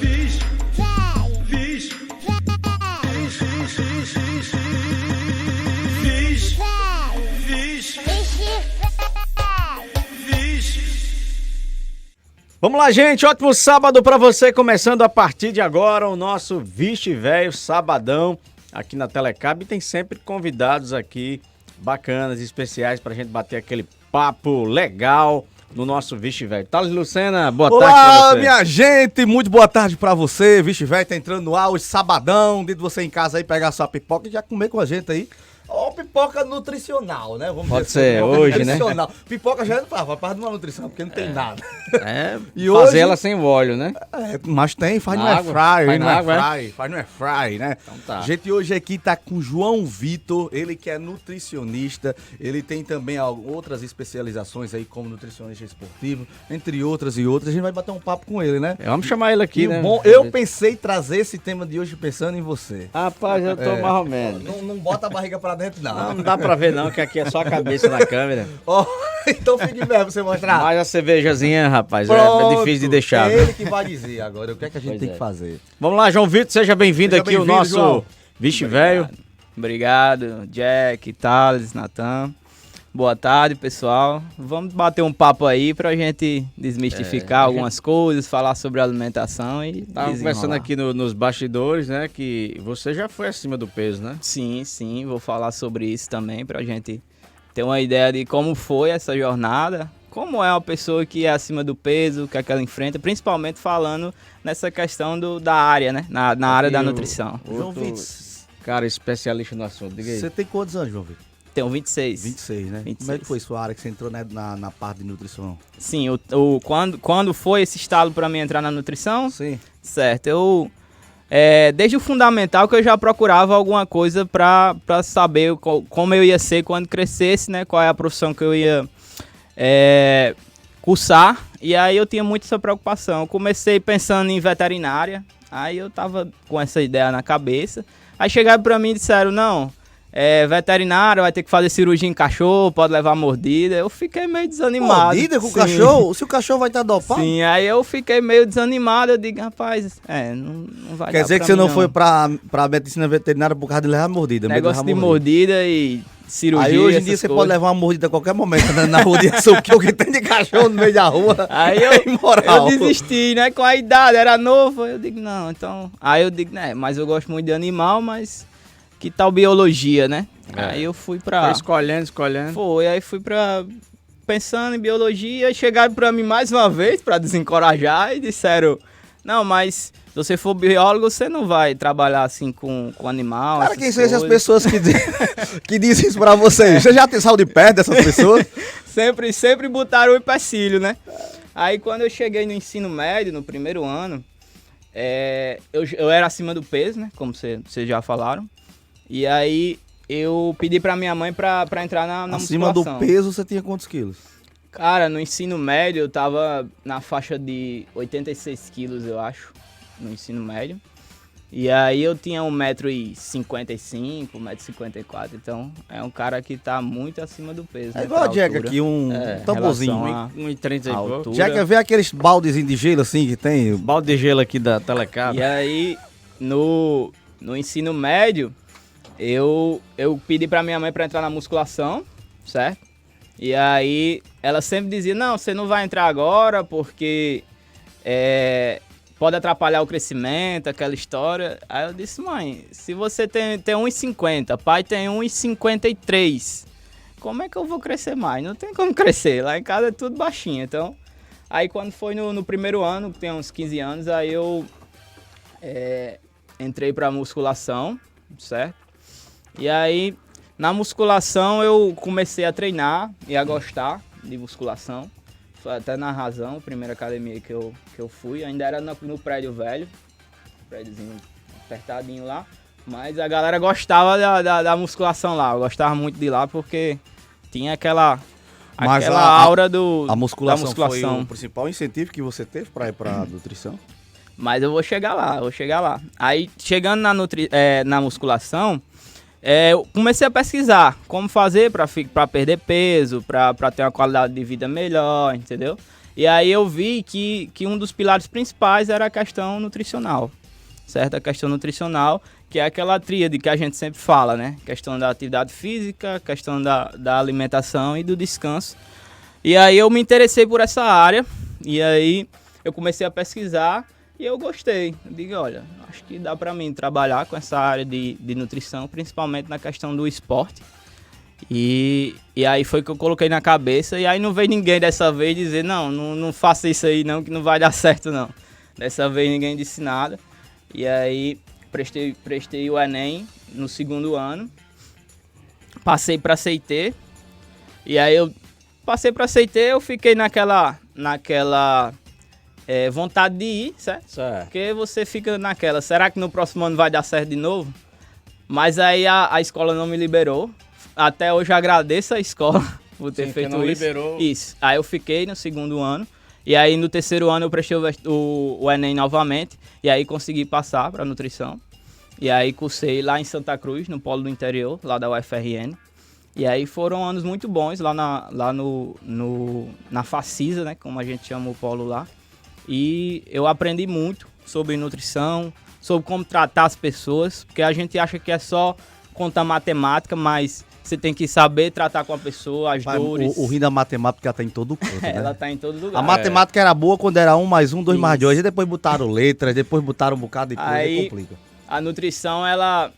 Fiz. Vamos lá, gente, ótimo sábado pra você, começando a partir de agora o nosso Vixe Velho Sabadão aqui na Telecab. E tem sempre convidados aqui bacanas, especiais pra gente bater aquele papo legal no nosso Vixe Velho. Thales Lucena, boa tarde pra você. Olá, minha gente, muito boa tarde pra você. Vixe Velho tá entrando no ar hoje, sabadão, dentro de você em casa aí, pegar sua pipoca e já comer com a gente aí. Ou pipoca nutricional, né? Vamos Pode dizer ser, assim, hoje, nutricional. Né? Pipoca já faz parte de uma nutrição, porque não tem nada. E fazer hoje, ela sem óleo, né? Mas tem, faz no air fry, faz no air fry, né? Então tá. A gente hoje aqui tá com João Vitor, ele que é nutricionista, ele tem também outras especializações aí como nutricionista esportivo, entre outras e outras. A gente vai bater um papo com ele, né? Vamos chamar ele aqui, né? Bom, eu pensei em trazer esse tema de hoje pensando em você. Rapaz, eu tô mais ou menos. Não bota a barriga pra dentro, não. Não dá pra ver não, que aqui é só a cabeça na câmera. Então fique bem pra você mostrar. Mas a cervejazinha, rapaz, pronto, é difícil de deixar. É ele que vai dizer agora o que é que a gente tem que fazer. Vamos lá, João Vitor, seja bem-vindo aqui ao nosso João. Vixe Velho. Obrigado, Jack, Thales, Natan. Boa tarde, pessoal. Vamos bater um papo aí pra gente desmistificar algumas coisas, falar sobre alimentação e Tava conversando aqui nos bastidores, né, que você já foi acima do peso, né? Sim, vou falar sobre isso também pra gente ter uma ideia de como foi essa jornada, como é uma pessoa que é acima do peso, o que é que ela enfrenta, principalmente falando nessa questão da área, né, na área da nutrição. João Vitor, cara especialista no assunto, diga aí. Você tem quantos anos, João Vitor? Tenho 26. 26, né? 26. Como é que foi sua área que você entrou, né, na parte de nutrição? Sim, quando foi esse estalo para mim entrar na nutrição? Sim. Certo, desde o fundamental que eu já procurava alguma coisa para saber como eu ia ser quando crescesse, né? Qual é a profissão que eu ia cursar. E aí eu tinha muito essa preocupação. Eu comecei pensando em veterinária, aí eu tava com essa ideia na cabeça. Aí chegaram para mim e disseram, não... veterinário, vai ter que fazer cirurgia em cachorro, pode levar mordida. Eu fiquei meio desanimado. Mordida com o cachorro? Se o cachorro vai estar dopado? Sim, aí eu fiquei meio desanimado. Eu digo, rapaz, não vai dar. Quer dizer que você não foi pra medicina veterinária por causa de levar mordida? Negócio de mordida e cirurgia. Aí hoje em dia você pode levar uma mordida a qualquer momento, andando na rua de açúcar, o que tem de cachorro no meio da rua. Aí eu desisti, né? Com a idade, era novo. Eu digo, não, então. Aí eu digo, né, mas eu gosto muito de animal, mas. Que tal biologia, né? Aí eu fui pra... Foi escolhendo. Aí fui pra... Pensando em biologia, e chegaram pra mim mais uma vez pra desencorajar e disseram... Não, mas se você for biólogo, você não vai trabalhar assim com animal. Cara, quem são essas pessoas que dizem isso pra vocês? Você já saiu de perto dessas pessoas? sempre botaram o empecilho, né? Aí quando eu cheguei no ensino médio, no primeiro ano, eu era acima do peso, né? Como vocês já falaram. E aí eu pedi pra minha mãe pra entrar na musculação. Acima do peso você tinha quantos quilos? Cara, no ensino médio eu tava na faixa de 86 quilos, eu acho, no ensino médio. E aí eu tinha 1,55m, 1,54m, então é um cara que tá muito acima do peso. É igual a Jack aqui, um tamborzinho. 1,30 e pouco. Jack, vê aqueles baldezinhos de gelo assim que tem? O balde de gelo aqui da Telecab. E aí, no ensino médio... Eu pedi pra minha mãe pra entrar na musculação, certo? E aí ela sempre dizia, não, você não vai entrar agora porque pode atrapalhar o crescimento, aquela história. Aí eu disse, mãe, se você tem 1,50, pai tem 1,53, como é que eu vou crescer mais? Não tem como crescer, lá em casa é tudo baixinho. Então, aí quando foi no primeiro ano, que tem uns 15 anos, aí eu entrei pra musculação, certo? E aí, na musculação, eu comecei a treinar e a gostar de musculação. Foi até na Razão, a primeira academia que eu fui. Ainda era no prédio velho, prédiozinho apertadinho lá. Mas a galera gostava da musculação lá. Eu gostava muito de lá porque tinha aquela aura da musculação. Foi o principal incentivo que você teve para ir para nutrição? Mas eu vou chegar lá. Aí, chegando na musculação... eu comecei a pesquisar como fazer para perder peso, para ter uma qualidade de vida melhor, entendeu? E aí eu vi que um dos pilares principais era a questão nutricional, certo? A questão nutricional, que é aquela tríade que a gente sempre fala, né? Questão da atividade física, questão da alimentação e do descanso. E aí eu me interessei por essa área, e aí eu comecei a pesquisar e eu gostei. Eu digo, olha, acho que dá para mim trabalhar com essa área de nutrição, principalmente na questão do esporte. E aí foi que eu coloquei na cabeça, e aí não veio ninguém dessa vez dizer, não faça isso aí não, que não vai dar certo não. Dessa vez ninguém disse nada. E aí prestei o Enem no segundo ano, passei para CIT, e aí eu passei para CIT, eu fiquei naquela vontade de ir, certo? Porque você fica naquela, será que no próximo ano vai dar certo de novo? Mas aí a escola não me liberou. Até hoje eu agradeço a escola por ter feito não isso. Liberou. Isso. Aí eu fiquei no segundo ano. E aí no terceiro ano eu prestei o Enem novamente. E aí consegui passar para nutrição. E aí cursei lá em Santa Cruz, no Polo do Interior, lá da UFRN. E aí foram anos muito bons lá na Facisa, né? Como a gente chama o polo lá. E eu aprendi muito sobre nutrição, sobre como tratar as pessoas. Porque a gente acha que é só contar matemática, mas você tem que saber tratar com a pessoa, as dores. O ruim da matemática ela tá em todo canto, né? Ela tá em todo lugar. A matemática era boa quando era 1 mais 1, 2 mais 2. E depois botaram letras, depois botaram um bocado de coisa, aí complica. A nutrição, ela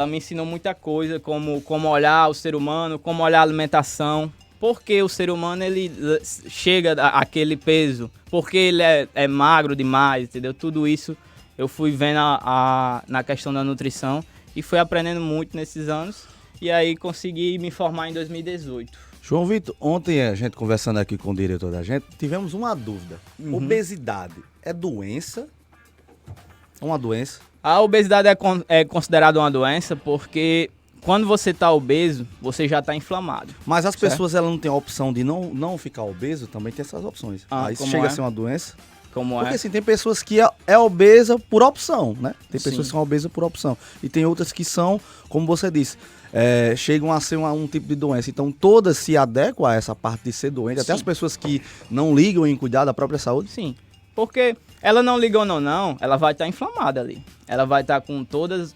me ensinou muita coisa, como olhar o ser humano, como olhar a alimentação. Por que o ser humano ele chega àquele peso? Por que ele é magro demais, entendeu? Tudo isso eu fui vendo na questão da nutrição e fui aprendendo muito nesses anos. E aí consegui me formar em 2018. João Vitor, ontem a gente conversando aqui com o diretor da gente, tivemos uma dúvida. Obesidade é doença? Uma doença? A obesidade é considerada uma doença porque quando você está obeso, você já está inflamado. Mas as pessoas elas não têm a opção de não ficar obeso? Também tem essas opções. Aí chega a ser uma doença? Porque assim, tem pessoas que é obesa por opção, né? Tem pessoas que são obesas por opção. E tem outras que são, como você disse, chegam a ser um tipo de doença. Então todas se adequam a essa parte de ser doente. Até as pessoas que não ligam em cuidar da própria saúde. Sim, porque ela não liga ou não, ela vai estar inflamada ali. Ela vai estar com todos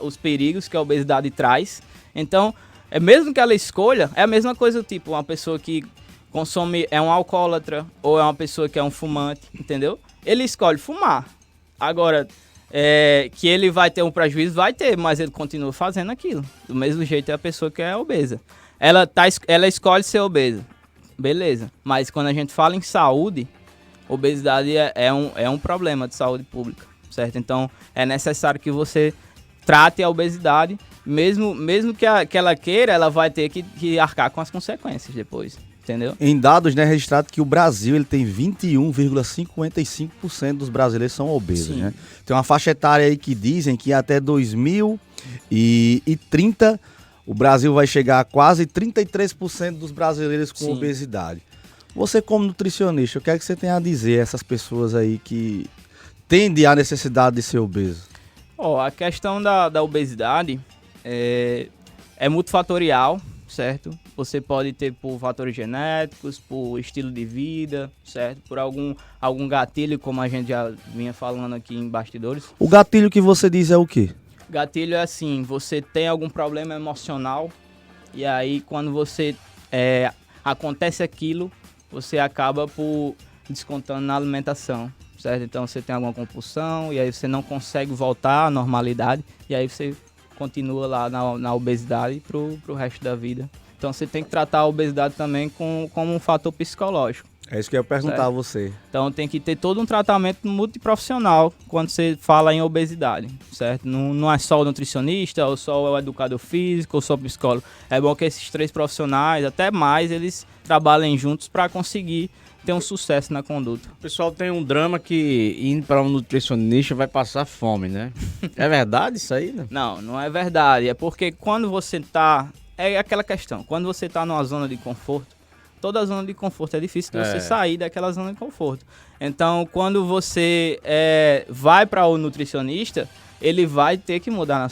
os perigos que a obesidade traz. Então, mesmo que ela escolha, é a mesma coisa, tipo, uma pessoa que consome, é um alcoólatra ou é uma pessoa que é um fumante, entendeu? Ele escolhe fumar. Agora, que ele vai ter um prejuízo, vai ter, mas ele continua fazendo aquilo. Do mesmo jeito é a pessoa que é obesa. Ela escolhe ser obesa, beleza. Mas quando a gente fala em saúde, obesidade é um problema de saúde pública, certo? Então, é necessário que você trate a obesidade, mesmo que ela queira, ela vai ter que arcar com as consequências depois. Entendeu? Em dados, né, registrado que o Brasil ele tem 21,55% dos brasileiros são obesos, né? Tem uma faixa etária aí que dizem que até 2030 o Brasil vai chegar a quase 33% dos brasileiros com obesidade. Você como nutricionista, o que é que você tem a dizer a essas pessoas aí que tendem à necessidade de ser obeso? A questão da obesidade é multifatorial, certo? Você pode ter por fatores genéticos, por estilo de vida, certo? Por algum gatilho, como a gente já vinha falando aqui em bastidores. O gatilho que você diz é o quê? Gatilho é assim, você tem algum problema emocional e aí quando você acontece aquilo, você acaba por descontando na alimentação, certo? Então você tem alguma compulsão e aí você não consegue voltar à normalidade e aí você continua lá na obesidade pro resto da vida. Então você tem que tratar a obesidade também como um fator psicológico. É isso que eu ia perguntar a você. Então tem que ter todo um tratamento multiprofissional quando você fala em obesidade, certo? Não é só o nutricionista, ou só o educador físico, ou só o psicólogo. É bom que esses 3 profissionais, até mais, eles trabalhem juntos para conseguir ter um sucesso na conduta. O pessoal tem um drama que indo para um nutricionista vai passar fome, né? É verdade isso aí, né? Não é verdade. É porque quando você tá... É aquela questão. Quando você tá numa zona de conforto, toda zona de conforto é difícil de você sair daquela zona de conforto. Então, quando você vai para o nutricionista, ele vai ter que mudar a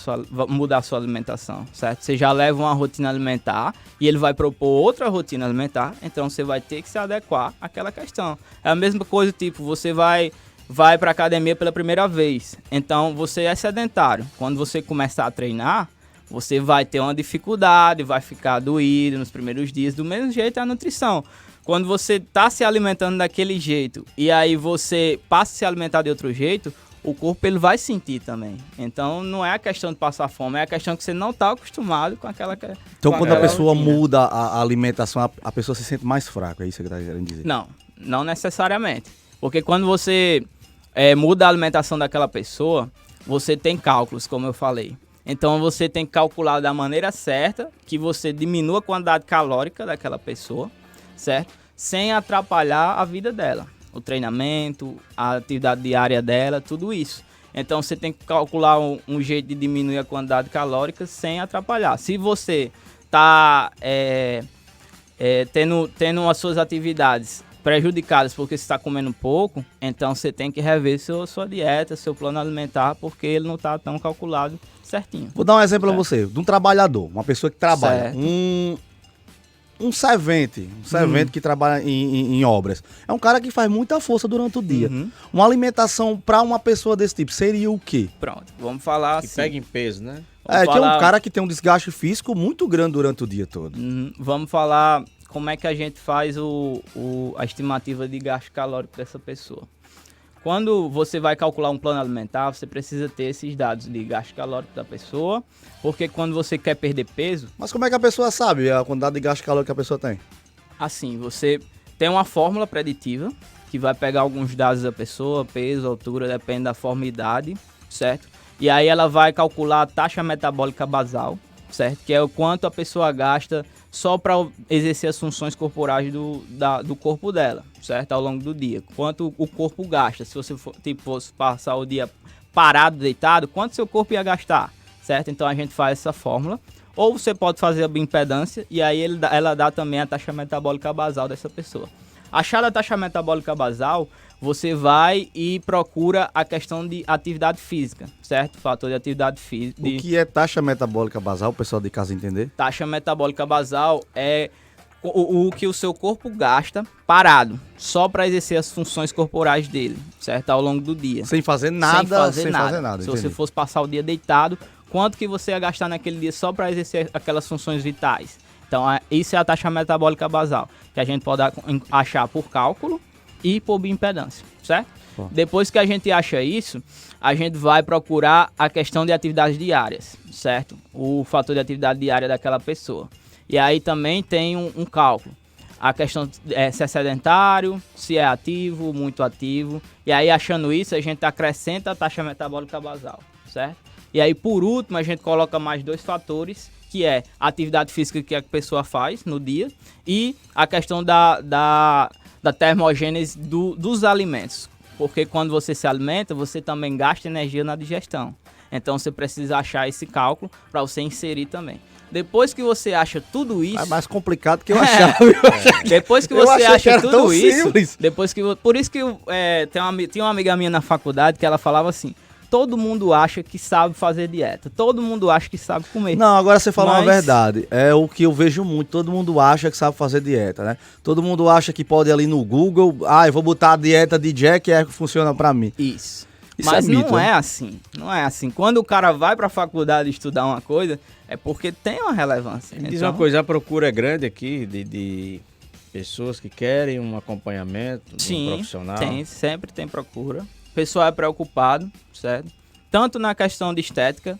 sua alimentação, certo? Você já leva uma rotina alimentar e ele vai propor outra rotina alimentar, então você vai ter que se adequar àquela questão. É a mesma coisa, tipo, você vai para academia pela primeira vez, então você é sedentário. Quando você começar a treinar, você vai ter uma dificuldade, vai ficar doído nos primeiros dias. Do mesmo jeito é a nutrição. Quando você está se alimentando daquele jeito e aí você passa a se alimentar de outro jeito, o corpo ele vai sentir também. Então não é a questão de passar fome, é a questão que você não está acostumado com aquela Então quando a pessoa muda a alimentação, a pessoa se sente mais fraca, é isso que você está querendo dizer? Não necessariamente. Porque quando você muda a alimentação daquela pessoa, você tem cálculos, como eu falei. Então você tem que calcular da maneira certa, que você diminua a quantidade calórica daquela pessoa, certo? Sem atrapalhar a vida dela. O treinamento, a atividade diária dela, tudo isso. Então você tem que calcular um jeito de diminuir a quantidade calórica sem atrapalhar. Se você está tendo as suas atividades prejudicadas porque você está comendo pouco, então você tem que rever sua dieta, seu plano alimentar, porque ele não está tão calculado certinho. Vou dar um exemplo a você, de um trabalhador, uma pessoa que trabalha, um servente que trabalha em obras. É um cara que faz muita força durante o dia. Uma alimentação para uma pessoa desse tipo seria o quê? Pronto, vamos falar que assim. pega em peso, né? Que é um cara que tem um desgaste físico muito grande durante o dia todo. Vamos falar como é que a gente faz a estimativa de gasto calórico dessa pessoa. Quando você vai calcular um plano alimentar, você precisa ter esses dados de gasto calórico da pessoa, porque quando você quer perder peso... Mas como é que a pessoa sabe a quantidade de gasto calórico que a pessoa tem? Assim, você tem uma fórmula preditiva, que vai pegar alguns dados da pessoa, peso, altura, depende da forma e idade, certo? E aí ela vai calcular a taxa metabólica basal, certo? Que é o quanto a pessoa gasta só para exercer as funções corporais do corpo dela, certo? Ao longo do dia. Quanto o corpo gasta. Se você fosse passar o dia parado, deitado, quanto seu corpo ia gastar, certo? Então a gente faz essa fórmula. Ou você pode fazer a bioimpedância e aí ela dá também a taxa metabólica basal dessa pessoa. Achada a taxa metabólica basal, você vai e procura a questão de atividade física, certo? Fator de atividade física. O que é taxa metabólica basal, o pessoal de casa entender? Taxa metabólica basal é o que o seu corpo gasta parado, só para exercer as funções corporais dele, certo? Ao longo do dia. Sem fazer nada, sem fazer nada. Se você fosse passar o dia deitado, quanto que você ia gastar naquele dia só para exercer aquelas funções vitais? Então, isso é a taxa metabólica basal, que a gente pode achar por cálculo e por bioimpedância, certo? Depois que a gente acha isso, a gente vai procurar a questão de atividades diárias, certo? O fator de atividade diária daquela pessoa. E aí também tem um cálculo. A questão se é sedentário, se é ativo, muito ativo. E aí, achando isso, a gente acrescenta a taxa metabólica basal, certo? E aí, por último, a gente coloca mais 2 fatores, que é a atividade física que a pessoa faz no dia e a questão da termogênese dos alimentos. Porque quando você se alimenta, você também gasta energia na digestão. Então, você precisa achar esse cálculo para você inserir também. Depois que você acha tudo isso... É mais complicado que eu achava. Depois que você acha tudo isso... Simples. Por isso que tinha uma amiga minha na faculdade que ela falava assim: todo mundo acha que sabe fazer dieta. Todo mundo acha que sabe comer. Não, agora você falou uma verdade. É o que eu vejo muito. Todo mundo acha que sabe fazer dieta, né? Todo mundo acha que pode ir ali no Google. Eu vou botar a dieta de Jack que funciona pra mim. Isso. Mas é mito, não é assim. Não é assim. Quando o cara vai pra faculdade estudar uma coisa, é porque tem uma relevância. Me diz uma coisa, a procura é grande aqui de pessoas que querem um acompanhamento de um profissional? Sim, sempre tem procura. O pessoal é preocupado, certo? Tanto na questão de estética,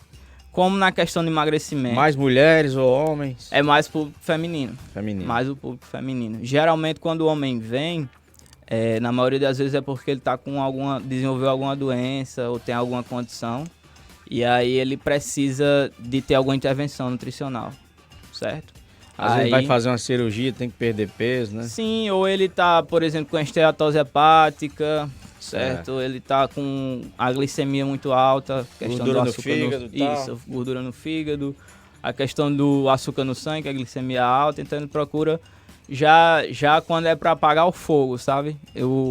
como na questão de emagrecimento. Mais mulheres ou homens? É mais público feminino. Feminino. Mais o público feminino. Geralmente, quando o homem vem, na maioria das vezes é porque ele tá desenvolveu alguma doença ou tem alguma condição. E aí ele precisa de ter alguma intervenção nutricional, certo? Às vezes vai fazer uma cirurgia, tem que perder peso, né? Sim, ou ele tá, por exemplo, com esteatose hepática, certo? Ou ele tá com a glicemia muito alta, questão gordura do açúcar no fígado, isso, gordura no fígado, a questão do açúcar no sangue, a glicemia alta, então ele procura já quando é para apagar o fogo, sabe?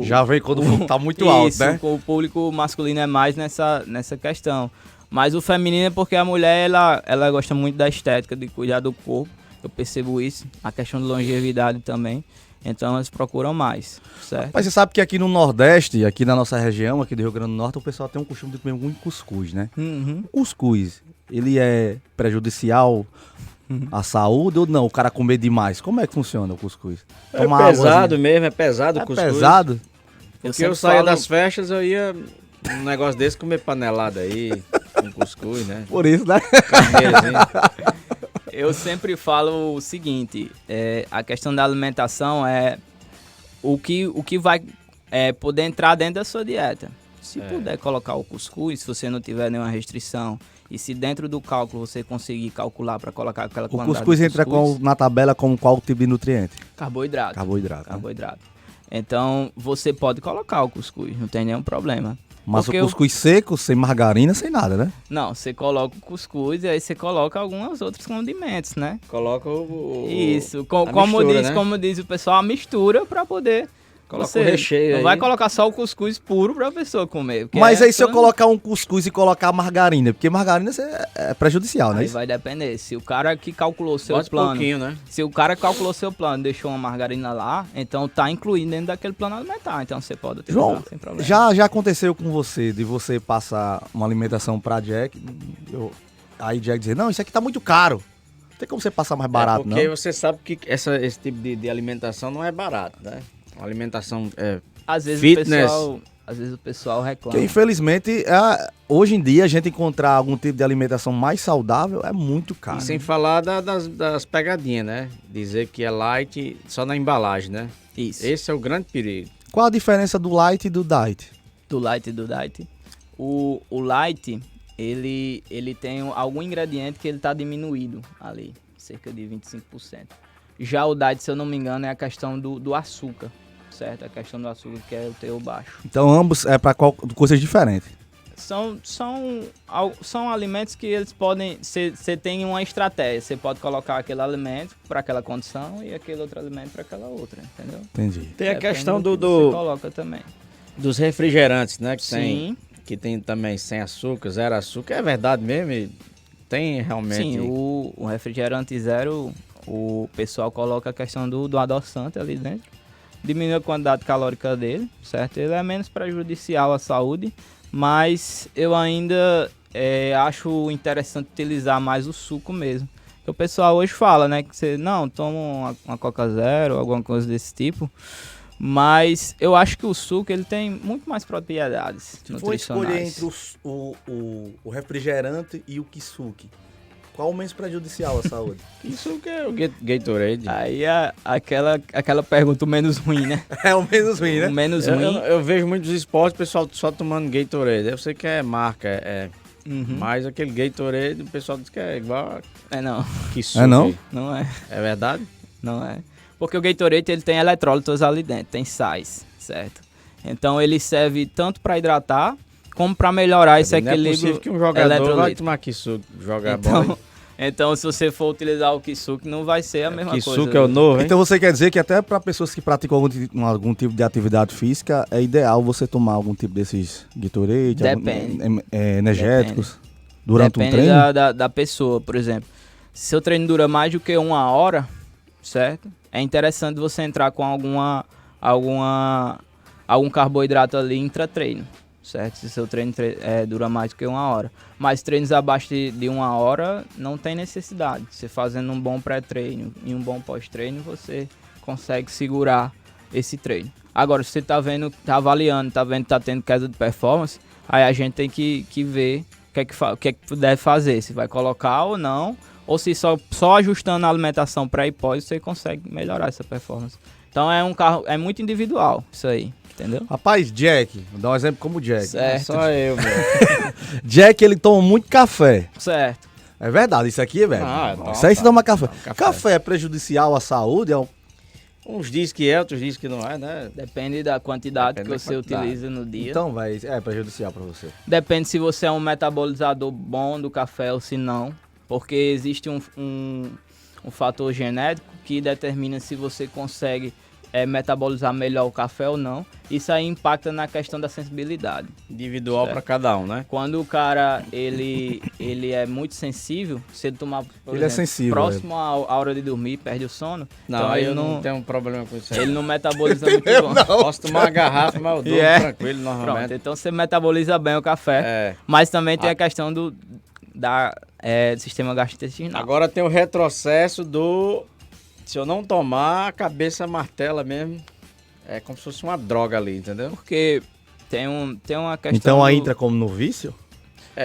Já vem quando o fogo tá muito alto, né? O público masculino é mais nessa questão. Mas o feminino é porque a mulher, ela gosta muito da estética, de cuidar do corpo. Eu percebo isso. A questão de longevidade também. Então elas procuram mais, certo? Mas você sabe que aqui no Nordeste, aqui na nossa região, aqui do Rio Grande do Norte, o pessoal tem um costume de comer muito cuscuz, né? Uhum. O cuscuz, ele é prejudicial à saúde ou não? O cara comer demais? Como é que funciona o cuscuz? É pesado mesmo, é pesado o cuscuz. É pesado? Porque eu saía das festas, eu ia um negócio desse comer panelada aí, com cuscuz, né? Por isso, né? Eu sempre falo o seguinte, a questão da alimentação é o que vai poder entrar dentro da sua dieta. Se puder colocar o cuscuz, se você não tiver nenhuma restrição, e se dentro do cálculo você conseguir calcular para colocar aquela quantidade de cuscuz entra na tabela como qual tipo de nutriente? Carboidrato. Carboidrato. Então você pode colocar o cuscuz, não tem nenhum problema. Mas o cuscuz seco, sem margarina, sem nada, né? Não, você coloca o cuscuz e aí você coloca alguns outros condimentos, né? Coloca Isso, como diz o pessoal, a mistura para poder... Coloca o recheio não aí. vai colocar só o cuscuz puro pra pessoa comer. Mas aí se eu colocar um cuscuz e colocar margarina, porque margarina é prejudicial, né? Aí vai depender. Se o cara que calculou seu plano... pouquinho, né? Se o cara que calculou seu plano deixou uma margarina lá, então tá incluído dentro daquele plano alimentar. Então você pode utilizar João, sem problema. Já aconteceu com você, de você passar uma alimentação pra Jack, aí Jack dizer, não, isso aqui tá muito caro. Não tem como você passar mais barato, porque não? você sabe que esse tipo de alimentação não é barato, né? Uma alimentação às vezes fitness. Às vezes o pessoal reclama. Porque, infelizmente, hoje em dia, a gente encontrar algum tipo de alimentação mais saudável é muito caro. E sem falar das pegadinhas, né? Dizer que é light só na embalagem, né? Isso. Esse é o grande perigo. Qual a diferença do light e do diet? Do light e do diet? O light, ele tem algum ingrediente que ele tá diminuído ali, cerca de 25%. Já o diet, se eu não me engano, é a questão do açúcar, certo? A questão do açúcar que é o teor baixo. Então ambos é para coisas diferentes. São alimentos que eles podem... Você tem uma estratégia, você pode colocar aquele alimento para aquela condição e aquele outro alimento para aquela outra, entendeu? Entendi. Tem a questão você coloca também. Dos refrigerantes, né? Que Sim. tem também sem açúcar, zero açúcar. É verdade mesmo? E tem realmente... Sim, o refrigerante zero... O pessoal coloca a questão do adoçante ali dentro, diminui a quantidade calórica dele, certo? Ele é menos prejudicial à saúde, mas eu ainda acho interessante utilizar mais o suco mesmo. O pessoal hoje fala, né, que você toma uma Coca Zero, alguma coisa desse tipo, mas eu acho que o suco ele tem muito mais propriedades nutricionais. Se for escolher entre o refrigerante e o kisuke, qual o menos prejudicial à saúde? Isso que é o Gatorade. Aí aquela pergunta, o menos ruim, né? É o menos ruim, né? O menos ruim. Eu vejo muitos esportes, o pessoal só tomando Gatorade. Eu sei que é marca, mas aquele Gatorade, o pessoal diz que é igual... Não. Que suco. É não? Não é. É verdade? Não é. Porque o Gatorade, ele tem eletrólitos ali dentro, tem sais, certo? Então ele serve tanto para hidratar, como para melhorar esse equilíbrio. Não é possível que um jogador vai tomar kisuke, jogar bola. Então, se você for utilizar o kisuke, não vai ser a mesma coisa. Kisuke é o novo, hein? Então você quer dizer que até para pessoas que praticam algum tipo de atividade física, é ideal você tomar algum tipo desses Gatorade, energéticos, durante um treino? Depende da pessoa, por exemplo. Se seu treino dura mais do que 1 hora, certo? É interessante você entrar com algum carboidrato ali intra-treino. Certo? Se seu treino dura mais do que 1 hora. Mas treinos abaixo de 1 hora não tem necessidade. Você fazendo um bom pré-treino e um bom pós-treino, você consegue segurar esse treino. Agora, se você tá avaliando, tá tendo queda de performance, aí a gente tem que ver o que é que deve fazer. Se vai colocar ou não, ou se só ajustando a alimentação pré e pós, você consegue melhorar essa performance. Então é muito individual isso aí. Entendeu? Rapaz, Jack, vou dar um exemplo como o Jack. Certo. Só eu, meu. Jack, ele toma muito café. Certo. É verdade, isso aqui, velho. Isso aí você toma café. Café é prejudicial à saúde? Uns dizem que é, outros dizem que não é, né? Depende da quantidade que você utiliza no dia. Então, velho, é prejudicial pra você. Depende se você é um metabolizador bom do café ou se não. Porque existe um fator genético que determina se você consegue metabolizar melhor o café ou não. Isso aí impacta na questão da sensibilidade. Individual para cada um, né? Quando o cara, ele é muito sensível, se ele tomar, por exemplo, é sensível, próximo à hora de dormir, perde o sono. Não, então aí eu não tenho um problema com isso aí. Ele não metaboliza muito bom. Não. Posso tomar uma garrafa, mas eu durmo tranquilo, normalmente. Pronto, então você metaboliza bem o café, mas também tem a questão do sistema gastrointestinal. Agora tem o retrocesso do... Se eu não tomar, a cabeça martela mesmo. É como se fosse uma droga ali, entendeu? Porque tem uma questão... Então aí entra como no vício?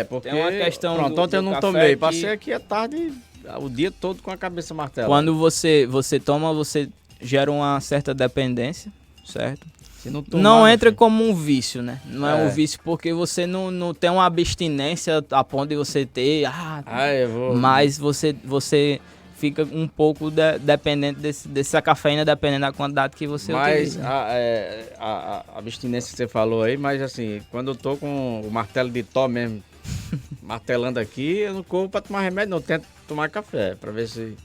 Porque... Tem uma questão pronto, ontem eu não tomei. Passei aqui à tarde, o dia todo com a cabeça martela. Quando você toma, você gera uma certa dependência, certo? Se não tomar, não entra como um vício, né? Não é um vício porque você não tem uma abstinência a ponto de você ter... eu vou... Mas você fica um pouco dependente dessa cafeína, dependendo da quantidade que você utiliza. Mas a abstinência que você falou aí, mas assim, quando eu tô com o martelo de Thor mesmo, martelando aqui, eu não corro pra tomar remédio, não. Eu tento tomar café, pra ver se...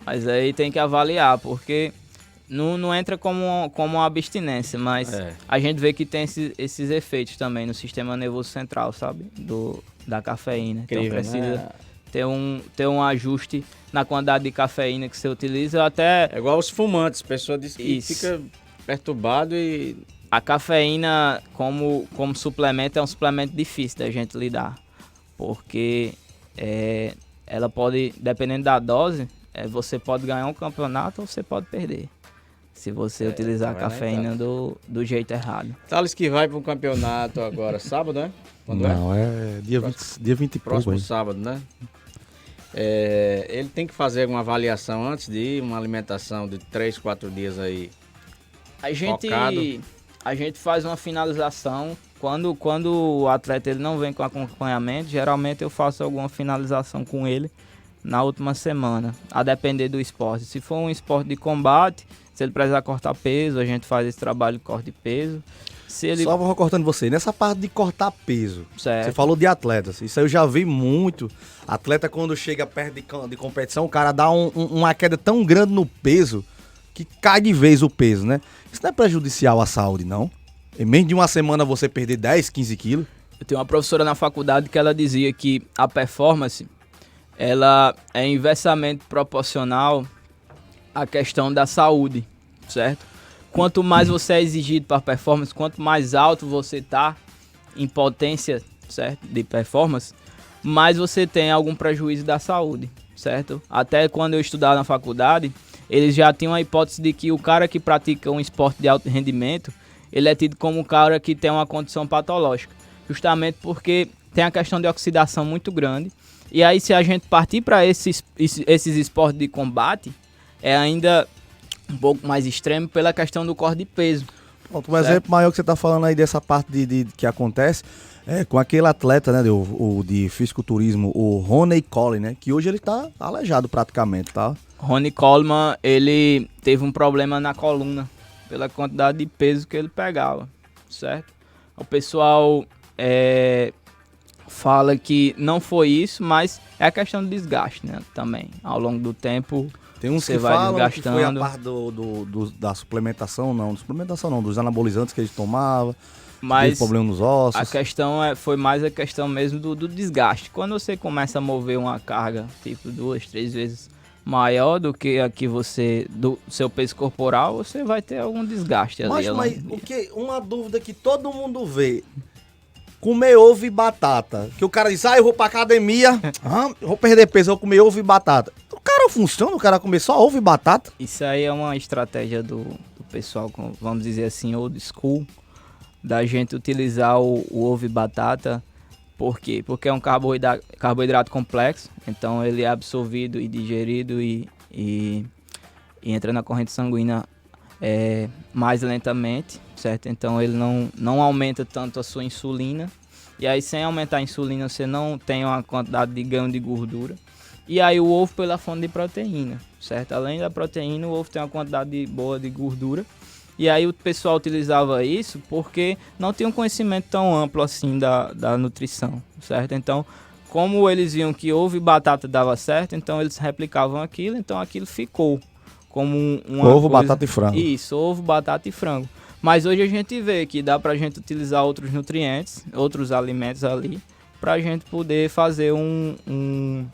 Mas aí tem que avaliar, porque não entra como uma abstinência, mas a gente vê que tem esses efeitos também no sistema nervoso central, sabe? Da cafeína. Incrível, então precisa... né? ter um ajuste na quantidade de cafeína que você utiliza, até... É igual os fumantes, a pessoa diz que fica perturbado e... A cafeína, como suplemento, é um suplemento difícil da gente lidar, porque ela pode, dependendo da dose, você pode ganhar um campeonato ou você pode perder, se você utilizar a cafeína do jeito errado. Thales que vai para um campeonato agora, sábado, né? Quando é dia 20 e pouco. Próximo sábado, né? Ele tem que fazer uma avaliação antes de ir, uma alimentação de 3, 4 dias aí. A gente faz uma finalização. Quando o atleta ele não vem com acompanhamento, geralmente eu faço alguma finalização com ele na última semana, a depender do esporte. Se for um esporte de combate, se ele precisar cortar peso, a gente faz esse trabalho de corte de peso. Só vou cortando você, nessa parte de cortar peso, certo. Você falou de atletas, isso aí eu já vi muito, atleta quando chega perto de competição, o cara dá uma queda tão grande no peso, que cai de vez o peso, né? Isso não é prejudicial à saúde, não? Em menos de uma semana você perder 10, 15 quilos? Eu tenho uma professora na faculdade que ela dizia que a performance, ela é inversamente proporcional à questão da saúde, certo? Quanto mais você é exigido para performance, quanto mais alto você está em potência, certo, de performance, mais você tem algum prejuízo da saúde, certo? Até quando eu estudava na faculdade, eles já tinham a hipótese de que o cara que pratica um esporte de alto rendimento, ele é tido como um cara que tem uma condição patológica, justamente porque tem a questão de oxidação muito grande. E aí, se a gente partir para esses esportes de combate, é ainda um pouco mais extremo pela questão do corte de peso. Um exemplo maior que você está falando aí dessa parte de que acontece com aquele atleta, né, de fisiculturismo, o Ronnie Coleman, né, que hoje ele está aleijado praticamente, tá? Ronnie Coleman, ele teve um problema na coluna pela quantidade de peso que ele pegava, certo? O pessoal fala que não foi isso, mas é a questão do desgaste, né, também, ao longo do tempo. Tem uns que falam que foi a parte da suplementação, dos anabolizantes que ele tomava, mas problema nos ossos. A questão foi mais a questão mesmo do desgaste. Quando você começa a mover uma carga, tipo 2, 3 vezes maior do que a que do seu peso corporal, você vai ter algum desgaste ali. Mas uma dúvida que todo mundo vê, comer ovo e batata, que o cara diz, eu vou pra academia, eu vou perder peso, eu vou comer ovo e batata. O cara funciona, o cara comer só ovo e batata? Isso aí é uma estratégia do pessoal, vamos dizer assim, old school, da gente utilizar o ovo e batata. Por quê? Porque é um carboidrato complexo, então ele é absorvido e digerido e entra na corrente sanguínea mais lentamente, certo? Então ele não aumenta tanto a sua insulina, e aí sem aumentar a insulina você não tem uma quantidade de ganho de gordura. E aí o ovo pela fonte de proteína, certo? Além da proteína, o ovo tem uma quantidade boa de gordura. E aí o pessoal utilizava isso porque não tinha um conhecimento tão amplo assim da nutrição, certo? Então, como eles viam que ovo e batata dava certo, então eles replicavam aquilo, então aquilo ficou como ovo, batata e frango. Isso, ovo, batata e frango. Mas hoje a gente vê que dá pra gente utilizar outros nutrientes, outros alimentos ali, pra gente poder fazer um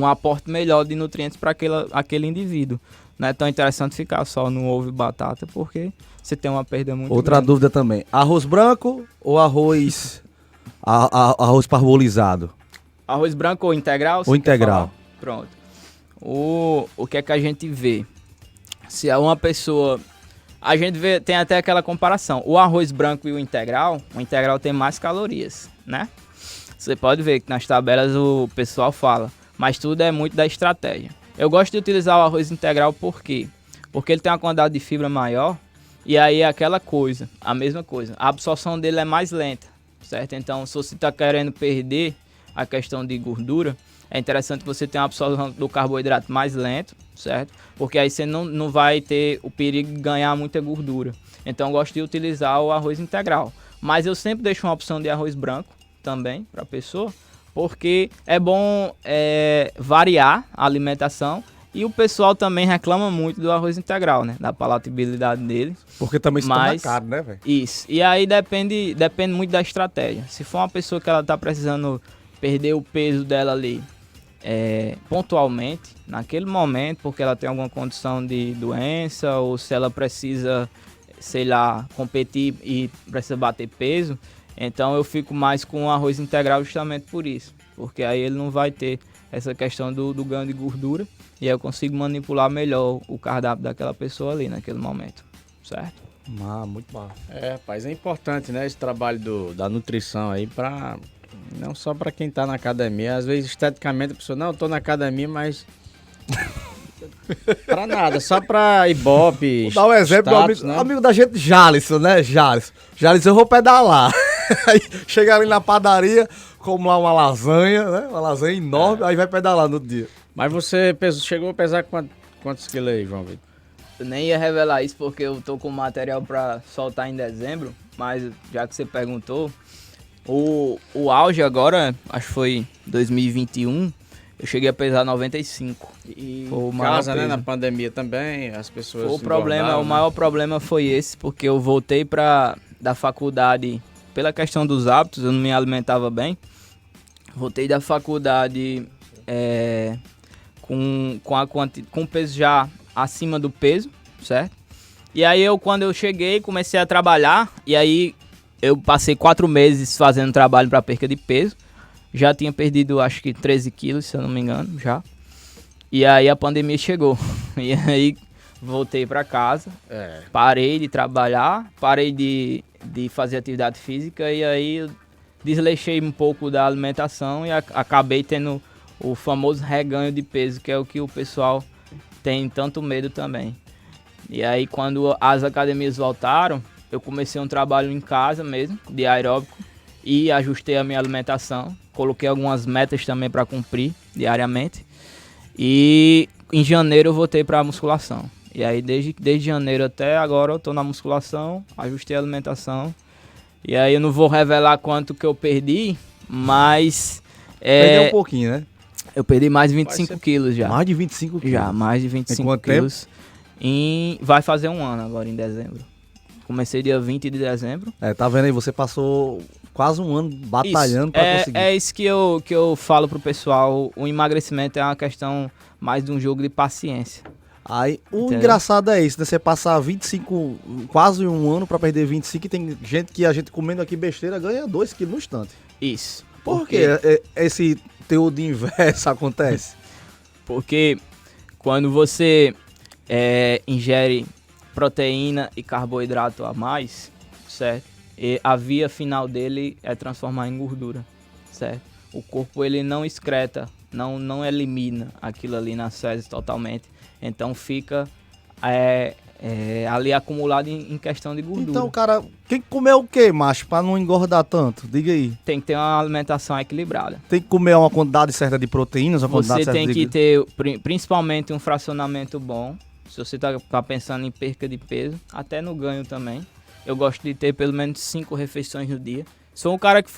aporte melhor de nutrientes para aquele indivíduo. Não é tão interessante ficar só no ovo e batata, porque você tem uma perda muito Outra grande. dúvida também, arroz branco ou arroz arroz parbolizado? Arroz branco ou integral? Ou integral. Pronto. O que é que a gente vê? Se é uma pessoa... A gente vê, tem até aquela comparação. O arroz branco e o integral tem mais calorias, né? Você pode ver que nas tabelas o pessoal fala, mas tudo é muito da estratégia. Eu gosto de utilizar o arroz integral por quê? Porque ele tem uma quantidade de fibra maior e aí é aquela coisa, a mesma coisa. A absorção dele é mais lenta, certo? Então, se você está querendo perder a questão de gordura, é interessante que você tenha uma absorção do carboidrato mais lento, certo? Porque aí você não vai ter o perigo de ganhar muita gordura. Então eu gosto de utilizar o arroz integral. Mas eu sempre deixo uma opção de arroz branco também para a pessoa, porque é bom variar a alimentação. E o pessoal também reclama muito do arroz integral, né? Da palatabilidade dele. Porque também se torna caro, né, velho? Isso. E aí depende muito da estratégia. Se for uma pessoa que ela tá precisando perder o peso dela ali pontualmente, naquele momento, porque ela tem alguma condição de doença, ou se ela precisa, sei lá, competir e precisa bater peso, então eu fico mais com o arroz integral justamente por isso. Porque aí ele não vai ter essa questão do ganho de gordura e aí eu consigo manipular melhor o cardápio daquela pessoa ali naquele momento, certo? Muito bom. Rapaz, é importante, né, esse trabalho da nutrição aí não só para quem tá na academia, às vezes esteticamente a pessoa, não, eu tô na academia, mas pra nada, só pra Ibope. Vou dar um exemplo, status, amigo da gente, Jalisson, né, Jalisson, eu vou pedalar, aí chega ali na padaria, como lá uma lasanha, né, uma lasanha enorme, aí vai pedalar no dia. Mas você chegou a pesar quantos quilos aí, João Vitor? Eu nem ia revelar isso porque eu tô com material pra soltar em dezembro, mas já que você perguntou, o auge agora, acho que foi 2021, eu cheguei a pesar 95. E em casa, né, na pandemia também, as pessoas o maior problema foi esse, porque eu voltei da faculdade, pela questão dos hábitos, eu não me alimentava bem. Voltei da faculdade com o peso já acima do peso, certo? E aí quando eu cheguei, comecei a trabalhar, e aí eu passei 4 meses fazendo trabalho para perca de peso. Já tinha perdido, acho que 13 quilos, se eu não me engano, já. E aí a pandemia chegou. E aí voltei para casa, parei de trabalhar, parei de fazer atividade física. E aí eu desleixei um pouco da alimentação e acabei tendo o famoso reganho de peso, que é o que o pessoal tem tanto medo também. E aí quando as academias voltaram, eu comecei um trabalho em casa mesmo, de aeróbico, e ajustei a minha alimentação. Coloquei algumas metas também para cumprir diariamente. E em janeiro eu voltei para a musculação. E aí desde janeiro até agora eu estou na musculação, ajustei a alimentação. E aí eu não vou revelar quanto que eu perdi, mas... Perdeu um pouquinho, né? Eu perdi mais de 25 quilos já. Mais de 25 quilos? Já, mais de 25 quilos. Vai fazer um ano agora em dezembro. Comecei dia 20 de dezembro. Tá vendo aí? Você passou quase um ano batalhando para conseguir. É isso que eu falo pro pessoal. O emagrecimento é uma questão mais de um jogo de paciência. Aí, engraçado é isso, né? Você passar 25, quase um ano para perder 25 e tem gente que a gente comendo aqui besteira ganha 2 quilos no instante. Isso. Por que esse teor de inverso acontece? Porque quando você ingere proteína e carboidrato a mais, certo? E a via final dele é transformar em gordura, certo? O corpo ele não excreta, não elimina aquilo ali nas fezes totalmente, então fica ali acumulado em questão de gordura. Então, cara, tem que comer o quê, macho, pra não engordar tanto? Diga aí. Tem que ter uma alimentação equilibrada. Tem que comer uma quantidade certa de proteínas, Você tem que ter principalmente um fracionamento bom. Se você tá pensando em perca de peso, até no ganho também. Eu gosto de ter pelo menos 5 refeições no dia. Se um cara que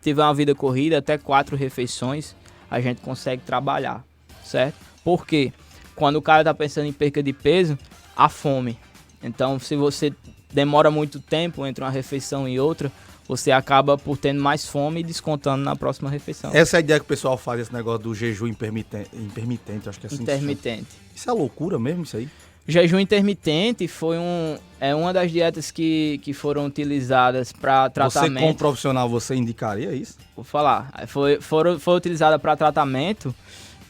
tiver uma vida corrida, até 4 refeições, a gente consegue trabalhar, certo? Por quê? quando o cara tá pensando em perca de peso, a fome. Então, se você demora muito tempo entre uma refeição e outra, você acaba por tendo mais fome e descontando na próxima refeição. Essa é a ideia que o pessoal faz, esse negócio do jejum intermitente, acho que é assim. Intermitente. Isso é loucura mesmo, isso aí? Jejum intermitente foi uma das dietas que foram utilizadas para tratamento. Você, como profissional, você indicaria isso? Vou falar. Foi utilizada para tratamento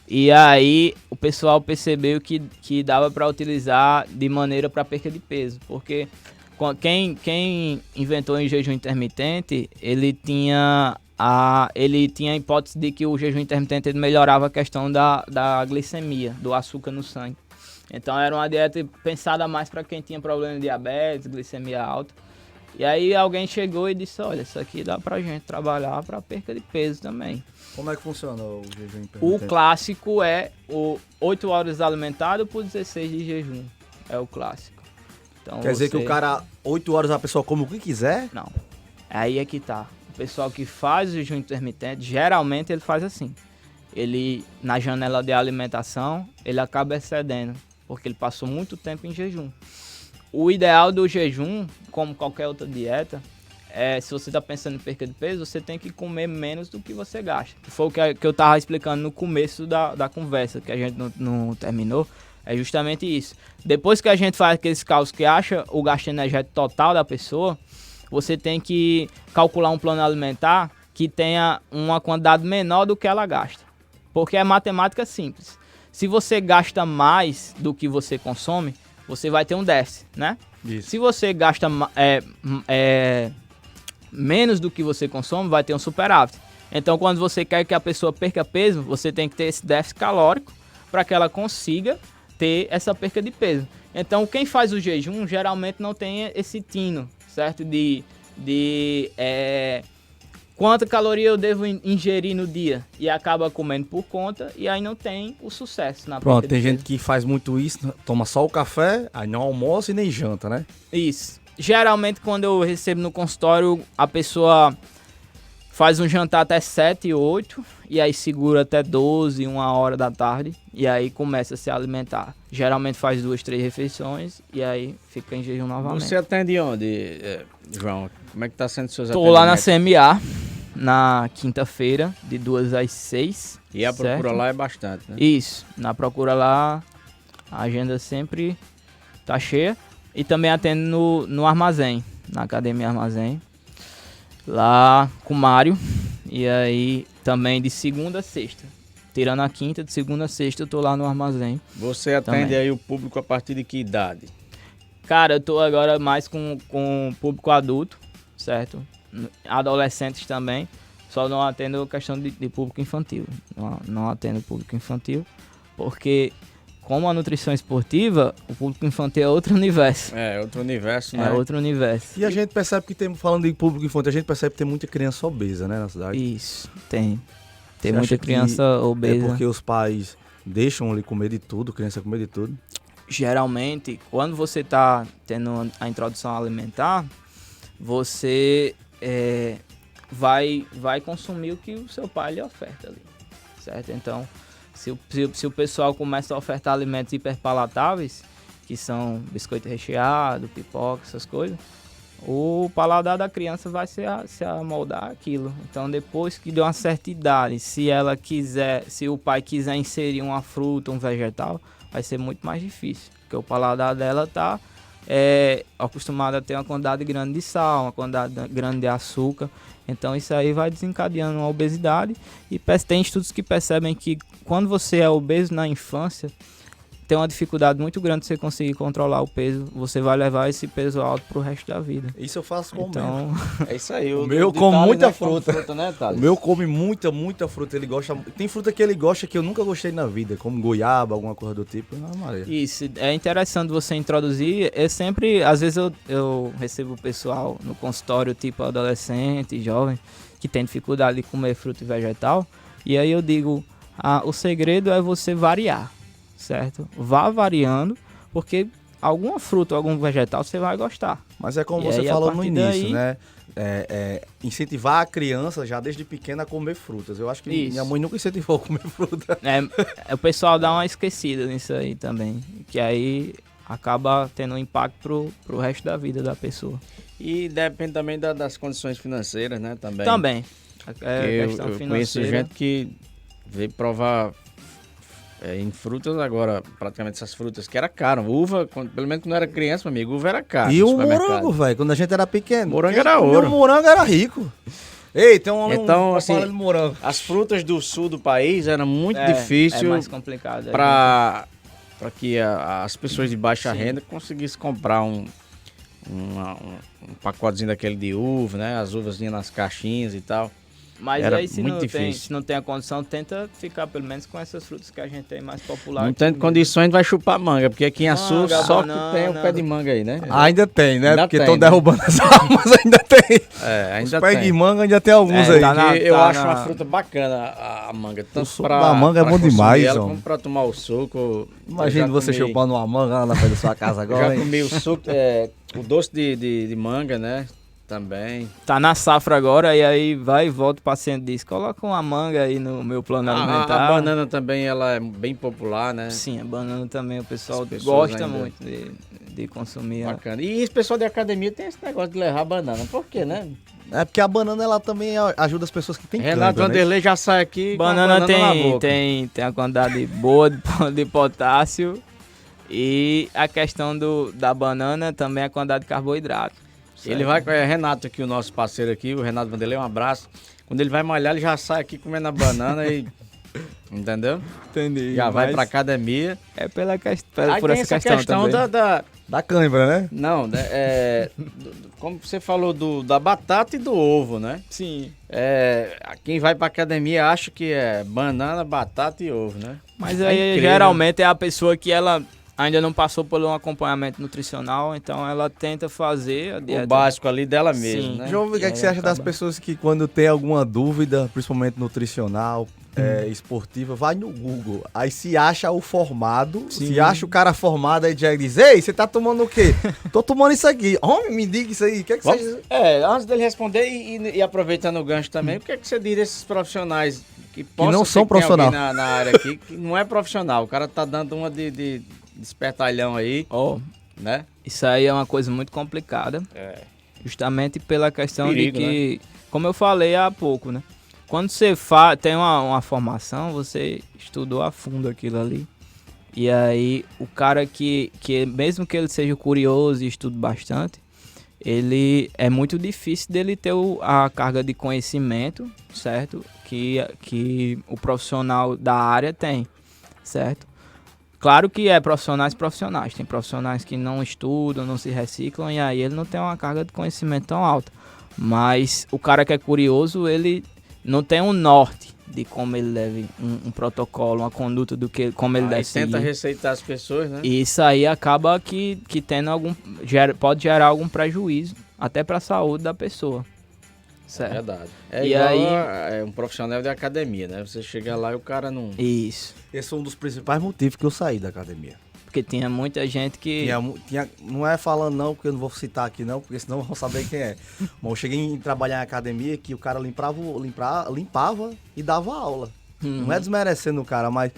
e aí o pessoal percebeu que dava para utilizar de maneira para perca de peso. Porque quem inventou o jejum intermitente, ele tinha a hipótese de que o jejum intermitente ele melhorava a questão da glicemia, do açúcar no sangue. Então era uma dieta pensada mais para quem tinha problema de diabetes, glicemia alta. E aí alguém chegou e disse, olha, isso aqui dá pra gente trabalhar para perca de peso também. Como é que funciona o jejum intermitente? O clássico é o 8 horas alimentado por 16 de jejum. É o clássico. Então, quer dizer que o cara, 8 horas a pessoa come o que quiser? Não. Aí é que tá. O pessoal que faz o jejum intermitente, geralmente ele faz assim. Ele, na janela de alimentação, ele acaba excedendo, porque ele passou muito tempo em jejum. O ideal do jejum, como qualquer outra dieta, se você está pensando em perca de peso, você tem que comer menos do que você gasta. Foi o que eu estava explicando no começo da conversa, que a gente não terminou. É justamente isso. Depois que a gente faz aqueles cálculos que acha o gasto energético total da pessoa, você tem que calcular um plano alimentar que tenha uma quantidade menor do que ela gasta. Porque é matemática simples. Se você gasta mais do que você consome, você vai ter um déficit, né? Isso. Se você gasta menos do que você consome, vai ter um superávit. Então, quando você quer que a pessoa perca peso, você tem que ter esse déficit calórico para que ela consiga ter essa perca de peso. Então, quem faz o jejum geralmente não tem esse tino, certo? De quanta caloria eu devo ingerir no dia e acaba comendo por conta e aí não tem o sucesso na Pronto, tem gente que faz muito isso, toma só o café, aí não almoça e nem janta, né? Isso. Geralmente quando eu recebo no consultório, a pessoa faz um jantar até 7, 8 e aí segura até 12, 1 hora da tarde e aí começa a se alimentar. Geralmente faz 2, 3 refeições e aí fica em jejum novamente. Você atende onde, João? Como é que tá sendo seus atendimentos? Tô lá na CMA, na quinta-feira, de 2 às 6. E a procura lá é bastante, né? Isso, na procura lá, a agenda sempre tá cheia. E também atendo no armazém, na Academia Armazém. Lá com o Mário. E aí também de segunda a sexta. Tirando a quinta, de segunda a sexta eu tô lá no armazém. Você atende também aí o público a partir de que idade? Cara, eu tô agora mais com público adulto, certo? Adolescentes também. Só não atendo questão de público infantil. Não atendo público infantil, porque como a nutrição esportiva, o público infantil é outro universo. É, outro universo, né? É outro universo. E a gente percebe que falando de público infantil, a gente percebe que tem muita criança obesa, né, na cidade? Isso, tem. Tem Você muita criança obesa. É porque os pais deixam ele comer de tudo, criança comer de tudo? Geralmente, quando você está tendo a introdução alimentar, você vai consumir o que o seu pai lhe oferta ali, certo? Então, se o pessoal começa a ofertar alimentos hiperpalatáveis, que são biscoito recheado, pipoca, essas coisas, o paladar da criança vai se amoldar aquilo. Então, depois que de uma certa idade, se o pai quiser inserir uma fruta, um vegetal, vai ser muito mais difícil, porque o paladar dela está acostumado a ter uma quantidade grande de sal, uma quantidade grande de açúcar. Então isso aí vai desencadeando uma obesidade e tem estudos que percebem que quando você é obeso na infância, tem uma dificuldade muito grande de você conseguir controlar o peso. Você vai levar esse peso alto pro resto da vida. Isso eu faço com então, é isso aí. O meu come muita fruta. Né, o meu come muita fruta. Ele gosta. Tem fruta que ele gosta que eu nunca gostei na vida, como goiaba, alguma coisa do tipo. Não, Maria. Isso, é interessante você introduzir. Às vezes eu recebo pessoal no consultório, tipo adolescente, jovem, que tem dificuldade de comer fruta e vegetal. E aí eu digo, o segredo é você variar. Certo? Vá variando, porque alguma fruta, algum vegetal, você vai gostar. Mas é como você falou no início, né? Incentivar a criança já desde pequena a comer frutas. Eu acho que minha mãe nunca incentivou a comer fruta. O pessoal dá uma esquecida nisso aí também, que aí acaba tendo um impacto pro resto da vida da pessoa. E depende também das condições financeiras, né? Também. Eu conheço gente que veio provar em frutas agora, praticamente essas frutas que era caro. Uva, pelo menos quando eu era criança, meu amigo, uva era caro. E o morango, velho, quando a gente era pequeno. Morango era ouro. O morango era rico. Ei, tem então, assim, de morango. As frutas do sul do país era muito difícil. É mais complicado. Para que as pessoas de baixa renda conseguissem comprar um pacotezinho daquele de uva, né? As uvas vinham nas caixinhas e tal. Mas aí se não tem a condição, tenta ficar pelo menos com essas frutas que a gente tem mais popular. Não tem condições, vai chupar manga, porque aqui em Açu só que tem o pé de manga aí, né? Ainda tem, né? Porque estão derrubando as árvores, ainda tem. Ainda Os pés de manga ainda tem alguns aí. Eu acho uma fruta bacana a manga. Tanto a manga é bom demais, ela, como pra tomar o suco. Imagina você chupando uma manga lá na frente da sua casa agora. Já comi o suco, o doce de manga, né? Também. Tá na safra agora e aí vai e volta, o paciente diz, coloca uma manga aí no meu plano alimentar. A banana também, ela é bem popular, né? Sim, a banana também, o pessoal gosta muito de consumir. Bacana. E esse pessoal de academia tem esse negócio de levar banana, por quê, né? É porque a banana, ela também ajuda as pessoas que têm câncer. Renato Vanderlei já sai aqui banana tem a quantidade boa de potássio e a questão da banana também é a quantidade de carboidrato. Certo. Ele vai com o Renato aqui, o nosso parceiro aqui, o Renato Vanderlei, um abraço. Quando ele vai malhar, ele já sai aqui comendo a banana e... Entendeu? Entendi. Já vai pra academia. É por essa questão também. Da cãibra, né? Não, como você falou da batata e do ovo, né? Sim. Quem vai pra academia acha que é banana, batata e ovo, né? Mas aí geralmente é a pessoa que ela ainda não passou por um acompanhamento nutricional, então ela tenta fazer a dieta. O básico ali dela mesmo, Sim. né? João, o que você acha das pessoas que quando tem alguma dúvida, principalmente nutricional, esportiva, vai no Google, aí se acha o formado, se acha o cara formado, aí já diz, ei, você tá tomando o quê? Tô tomando isso aqui. Homem, me diga isso aí, o que é que você... Antes dele responder e aproveitando o gancho também, o que é que você diria desses profissionais que não são profissionais na área aqui, que não é profissional, o cara tá dando uma de espertalhão aí, né? Isso aí é uma coisa muito complicada, justamente pela questão perigo, de que, né? Como eu falei há pouco, né? Quando você tem uma formação, você estudou a fundo aquilo ali, e aí o cara que mesmo que ele seja curioso e estude bastante, ele é muito difícil dele ter a carga de conhecimento, certo? Que o profissional da área tem, certo? Claro que profissionais. Tem profissionais que não estudam, não se reciclam, e aí ele não tem uma carga de conhecimento tão alta. Mas o cara que é curioso, ele não tem um norte de como ele deve, um protocolo, uma conduta como ele deve seguir. Tenta receitar as pessoas, né? E isso aí acaba que tendo pode gerar algum prejuízo, até para a saúde da pessoa. Certo. É verdade. Igual um profissional de academia, né? Você chega lá e o cara não... Isso. Esse é um dos principais motivos que eu saí da academia. Porque tinha muita gente que... Não é falando não, porque eu não vou citar aqui não, porque senão vão saber quem é. Mas eu cheguei a trabalhar em academia que o cara limpava e dava aula. Não é desmerecendo o cara, mas...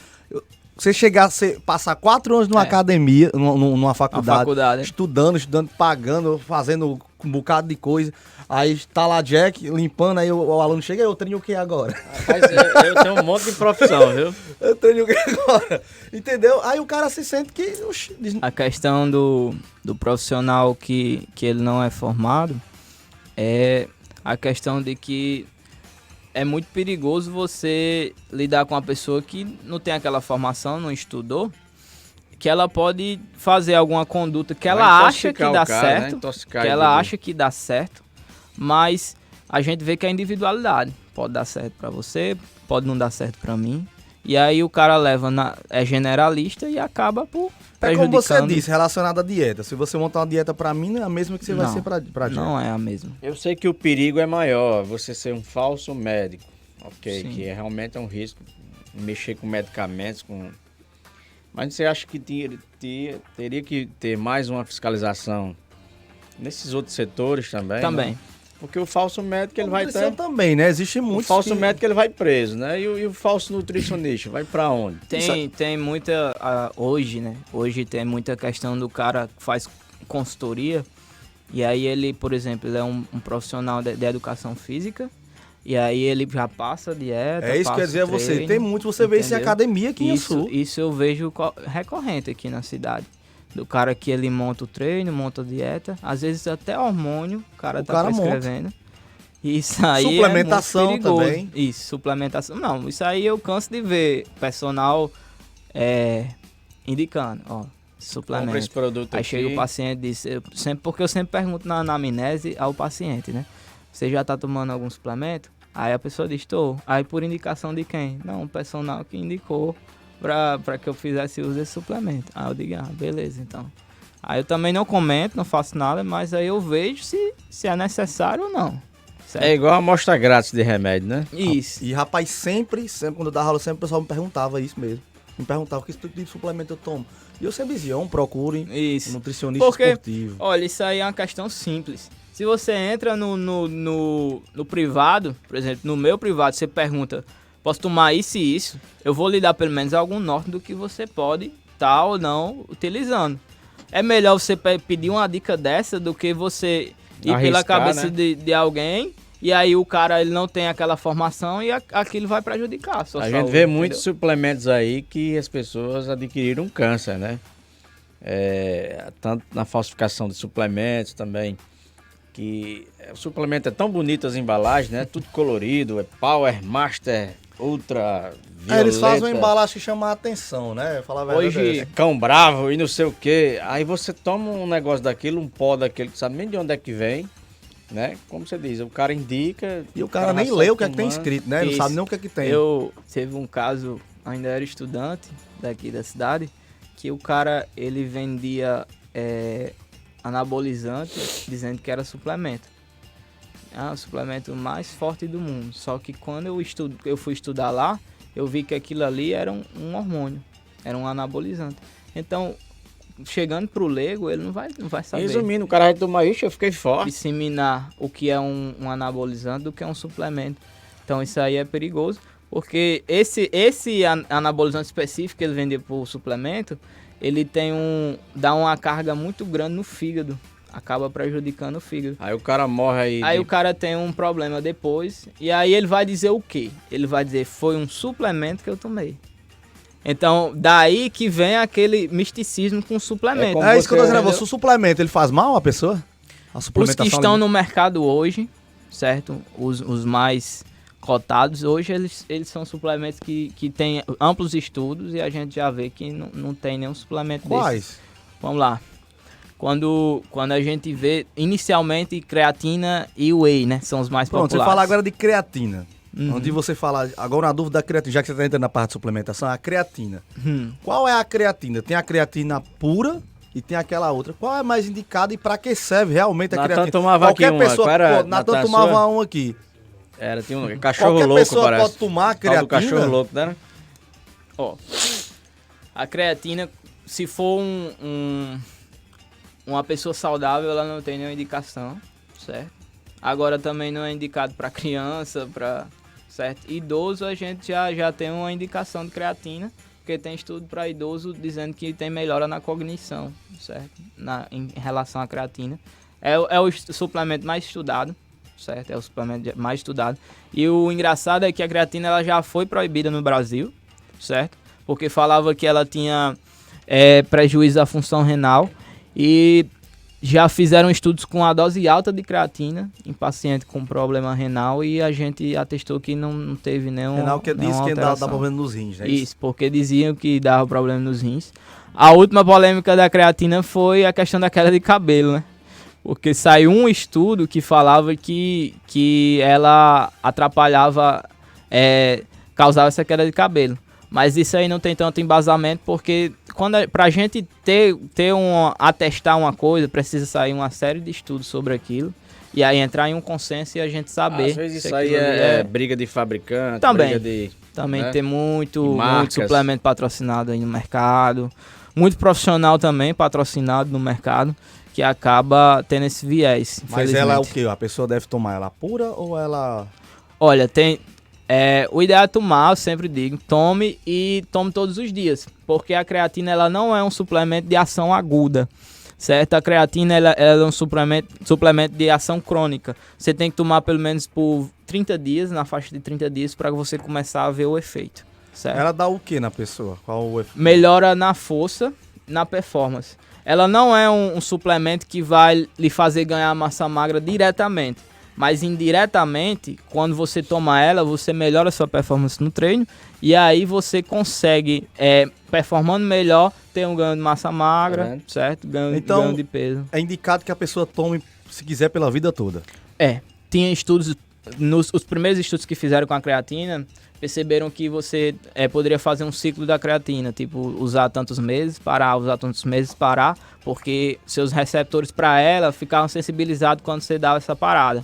Você passar 4 anos numa academia, numa faculdade, estudando, pagando, fazendo um bocado de coisa. Aí tá lá Jack limpando, aí o aluno chega, eu treino o que agora? Rapaz, eu tenho um monte de profissão, viu? Eu treino o que agora? Entendeu? Aí o cara se sente que... A questão do profissional que ele não é formado é a questão de que é muito perigoso você lidar com uma pessoa que não tem aquela formação, não estudou, que ela pode fazer alguma conduta que ela acha que dá certo, acha que dá certo, mas a gente vê que é individualidade. Pode dar certo pra você, pode não dar certo pra mim. E aí o cara é generalista e acaba por prejudicando. Como você disse, relacionado à dieta. Se você montar uma dieta pra mim, não é a mesma que você vai ser pra dieta. Não é a mesma. Eu sei que o perigo é maior, você ser um falso médico, ok? Sim. Que realmente é um risco, mexer com medicamentos, Mas você acha que teria que ter mais uma fiscalização nesses outros setores também? Também. Né? Porque o falso médico ele vai ter... também, né? Existe muito. O falso médico ele vai preso, né? E o falso nutricionista vai pra onde? Tem muita... hoje, né? Hoje tem muita questão do cara que faz consultoria. E aí ele, por exemplo, ele é um profissional de educação física. E aí ele já passa dieta. É isso que quer dizer treino, você. Tem muito, você vê isso em academia aqui em Sul. Isso eu vejo recorrente aqui na cidade. Do cara que ele monta o treino, monta a dieta. Às vezes até hormônio o cara prescrevendo. Monta. Isso aí suplementação é muito perigoso. também. Isso, suplementação. Não, isso aí eu canso de ver personal indicando, ó, suplemento. Compra esse produto aí aqui. chega o paciente e diz, porque eu sempre pergunto na anamnese ao paciente, né? Você já tá tomando algum suplemento? Aí a pessoa diz, tô. Aí por indicação de quem? Não, um personal que indicou pra que eu fizesse uso desse suplemento. Aí eu digo, beleza, então. Aí eu também não comento, não faço nada, mas aí eu vejo se é necessário ou não. Certo? É igual a amostra grátis de remédio, né? Isso. E rapaz, sempre quando eu dava aula, sempre o pessoal me perguntava isso mesmo. Me perguntava que tipo de suplemento eu tomo. E eu sempre dizia, procurem um nutricionista esportivo. Olha, isso aí é uma questão simples. Se você entra no privado, por exemplo, no meu privado, você pergunta, posso tomar isso e isso? Eu vou lhe dar pelo menos algum norte do que você pode estar ou não utilizando. É melhor você pedir uma dica dessa do que você ir pela cabeça, né, de alguém e aí o cara ele não tem aquela formação e aquilo vai prejudicar a sua saúde. A gente vê muitos suplementos aí que as pessoas adquiriram câncer, né? Tanto na falsificação de suplementos também, que o suplemento é tão bonito, as embalagens, né? Tudo colorido, é Power, Master, Ultra, Violeta. Eles fazem uma embalagem que chama a atenção, né? Falar a verdade. Hoje é cão bravo e não sei o quê. Aí você toma um negócio daquilo, um pó daquele, que sabe nem de onde é que vem, né? Como você diz, o cara indica... E o cara nem lê o que é que tem escrito, né? Não sabe nem o que é que tem. Teve um caso, ainda era estudante daqui da cidade, que o cara, ele vendia anabolizante, dizendo que era suplemento. O suplemento mais forte do mundo. Só que quando eu fui estudar lá, eu vi que aquilo ali era um hormônio, era um anabolizante. Então, chegando pro leigo, ele não vai saber. Resumindo, o cara vai tomar isso, eu fiquei forte. Disseminar o que é um anabolizante do que é um suplemento. Então, isso aí é perigoso, porque esse anabolizante específico que ele vende por suplemento, ele dá uma carga muito grande no fígado. Acaba prejudicando o fígado. Aí o cara morre aí. Aí o cara tem um problema depois. E aí ele vai dizer o quê? Ele vai dizer, foi um suplemento que eu tomei. Então, daí que vem aquele misticismo com o suplemento. É isso que eu tô dizendo. O suplemento, ele faz mal à pessoa? A suplementação. Os que estão no mercado hoje, certo? Os mais cotados, hoje eles são suplementos que têm amplos estudos e a gente já vê que não tem nenhum suplemento desse. Quais? Vamos lá. Quando a gente vê, inicialmente, creatina e whey, né? São os mais populares. Pronto, você fala agora de creatina. Onde você fala, agora na dúvida da creatina, já que você está entrando na parte de suplementação, a creatina. Qual é a creatina? Tem a creatina pura e tem aquela outra. Qual é mais indicada e para que serve realmente a creatina? Tomava Qualquer aqui pessoa, Natan tomava um aqui. Tinha um cachorro qualquer louco, pessoa parece. Pode tomar creatina. Cachorro louco, né? Ó, a creatina, se for uma pessoa saudável, ela não tem nenhuma indicação, certo? Agora também não é indicado para criança, certo? Idoso a gente já tem uma indicação de creatina, porque tem estudo para idoso dizendo que tem melhora na cognição, certo? Em relação à creatina. É o suplemento mais estudado, certo? É o suplemento mais estudado. E o engraçado é que a creatina ela já foi proibida no Brasil, certo? Porque falava que ela tinha prejuízo à função renal. E já fizeram estudos com a dose alta de creatina em paciente com problema renal e a gente atestou que não teve nenhum renal que diz que dá problema nos rins, né? Isso, porque diziam que dava problema nos rins. A última polêmica da creatina foi a questão da queda de cabelo, né? Porque saiu um estudo que falava que ela atrapalhava, causava essa queda de cabelo. Mas isso aí não tem tanto embasamento porque pra gente atestar uma coisa, precisa sair uma série de estudos sobre aquilo. E aí entrar em um consenso e a gente saber. Às vezes isso aí é briga de fabricante, também, briga de... Também né? tem muito suplemento patrocinado aí no mercado. Muito profissional também patrocinado no mercado, que acaba tendo esse viés. Mas ela é o quê? A pessoa deve tomar ela pura ou ela... Olha, o ideal é tomar, eu sempre digo, tome todos os dias. Porque a creatina ela não é um suplemento de ação aguda. Certo? A creatina ela é um suplemento de ação crônica. Você tem que tomar pelo menos por 30 dias, na faixa de 30 dias, para você começar a ver o efeito. Certo? Ela dá o que na pessoa? Qual o efeito? Melhora na força, na performance. Ela não é um suplemento que vai lhe fazer ganhar massa magra diretamente. Mas indiretamente, quando você toma ela, você melhora a sua performance no treino. E aí você consegue, performando melhor, ter um ganho de massa magra, certo? Ganho de peso. É indicado que a pessoa tome, se quiser, pela vida toda. Tinha estudos, os primeiros estudos que fizeram com a creatina, perceberam que você poderia fazer um ciclo da creatina, tipo, usar tantos meses, parar, porque seus receptores para ela ficavam sensibilizados quando você dava essa parada.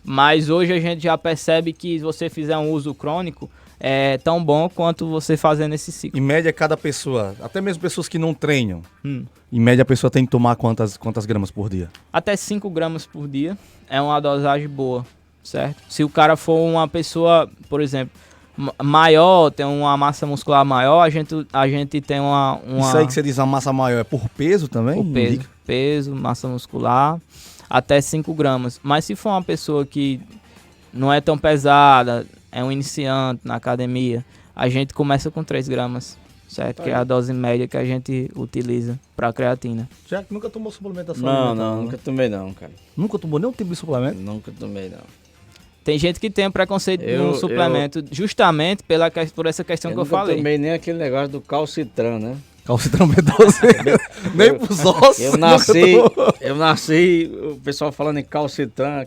Mas hoje a gente já percebe que se você fizer um uso crônico, é tão bom quanto você fazendo esse ciclo. Em média, cada pessoa, até mesmo pessoas que não treinam, em média a pessoa tem que tomar quantas gramas por dia? Até 5 gramas por dia é uma dosagem boa, certo? Se o cara for uma pessoa, por exemplo, maior, tem uma massa muscular maior, a gente tem uma... Isso aí que você diz, a massa maior é por peso também? Por peso, massa muscular, até 5 gramas. Mas se for uma pessoa que não é tão pesada, é um iniciante na academia, a gente começa com 3 gramas, certo? Que é a dose média que a gente utiliza para creatina. Já que nunca tomou suplementação? Não, nunca tomei não, cara. Nunca tomou nenhum tipo de suplemento? Nunca tomei não. Tem gente que tem preconceito no suplemento justamente por essa questão que eu falei. Eu nunca tomei nem aquele negócio do calcitran, né? Calcitran B12. Nem pros ossos. Eu nasci, o pessoal falando em calcitran.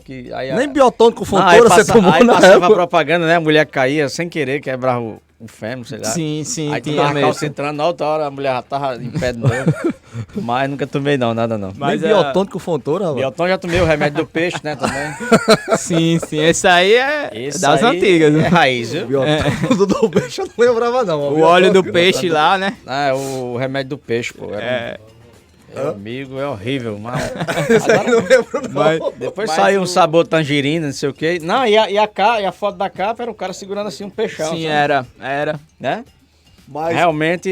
Nem biotônico Fontoura você tomou, aí passava a propaganda, né? A mulher caía sem querer, quebrava o fêmur, sei lá. Sim, aí tinha calcitran, na outra hora a mulher já tava em pé de novo. Mas nunca tomei não, nada não. Mas nem biotônico Fontoura? Biotônico já tomei o remédio do peixe, né, também. Sim, esse aí das antigas. É raiz, viu? Biotônico do peixe eu não lembrava não. O óleo do peixe lá, né? É o remédio do peixe, pô. Meu amigo, é horrível, mas... não lembro não. Depois saiu um sabor tangerina, não sei o quê. Não, e a foto da capa era o cara segurando assim um peixão. Sim, sabe? era. Né? Mas... Realmente,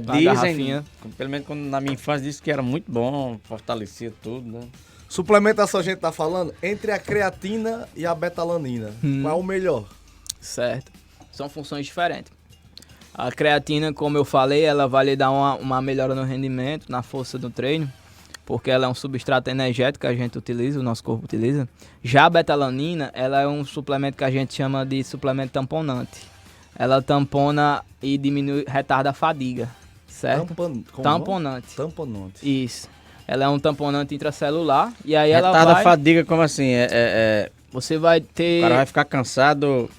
dizem, garrafinha. pelo menos na minha infância, disse que era muito bom, fortalecia tudo, né? Suplementação a gente tá falando entre a creatina e a betalanina. Qual é o melhor? Certo. São funções diferentes. A creatina, como eu falei, ela vai lhe dar uma melhora no rendimento, na força do treino, porque ela é um substrato energético que a gente utiliza, o nosso corpo utiliza. Já a betalanina, ela é um suplemento que a gente chama de suplemento tamponante. Ela tampona e retarda a fadiga, certo? Tamponante. Tamponante. Isso. Ela é um tamponante intracelular e aí retarda a fadiga como assim? Você vai ter... O cara vai ficar cansado...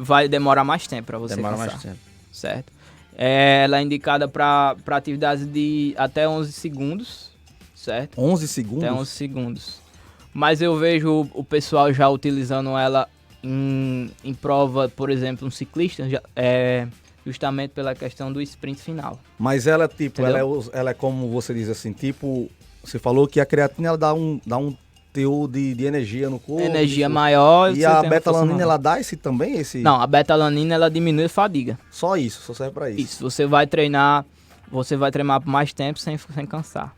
vai demorar mais tempo para você cansar. Mais tempo. Certo? Ela é indicada para atividades de até 11 segundos, certo? 11 segundos? Até 11 segundos. Mas eu vejo o pessoal já utilizando ela em prova, por exemplo, um ciclista, justamente pela questão do sprint final. Mas ela, tipo, ela é como você diz assim, tipo, você falou que a creatina ela dá um teor de energia no corpo. Energia maior. E a betalanina, ela dá também? Não, a betalanina, ela diminui a fadiga. Só isso, só serve pra isso. Isso, você vai treinar por mais tempo sem cansar,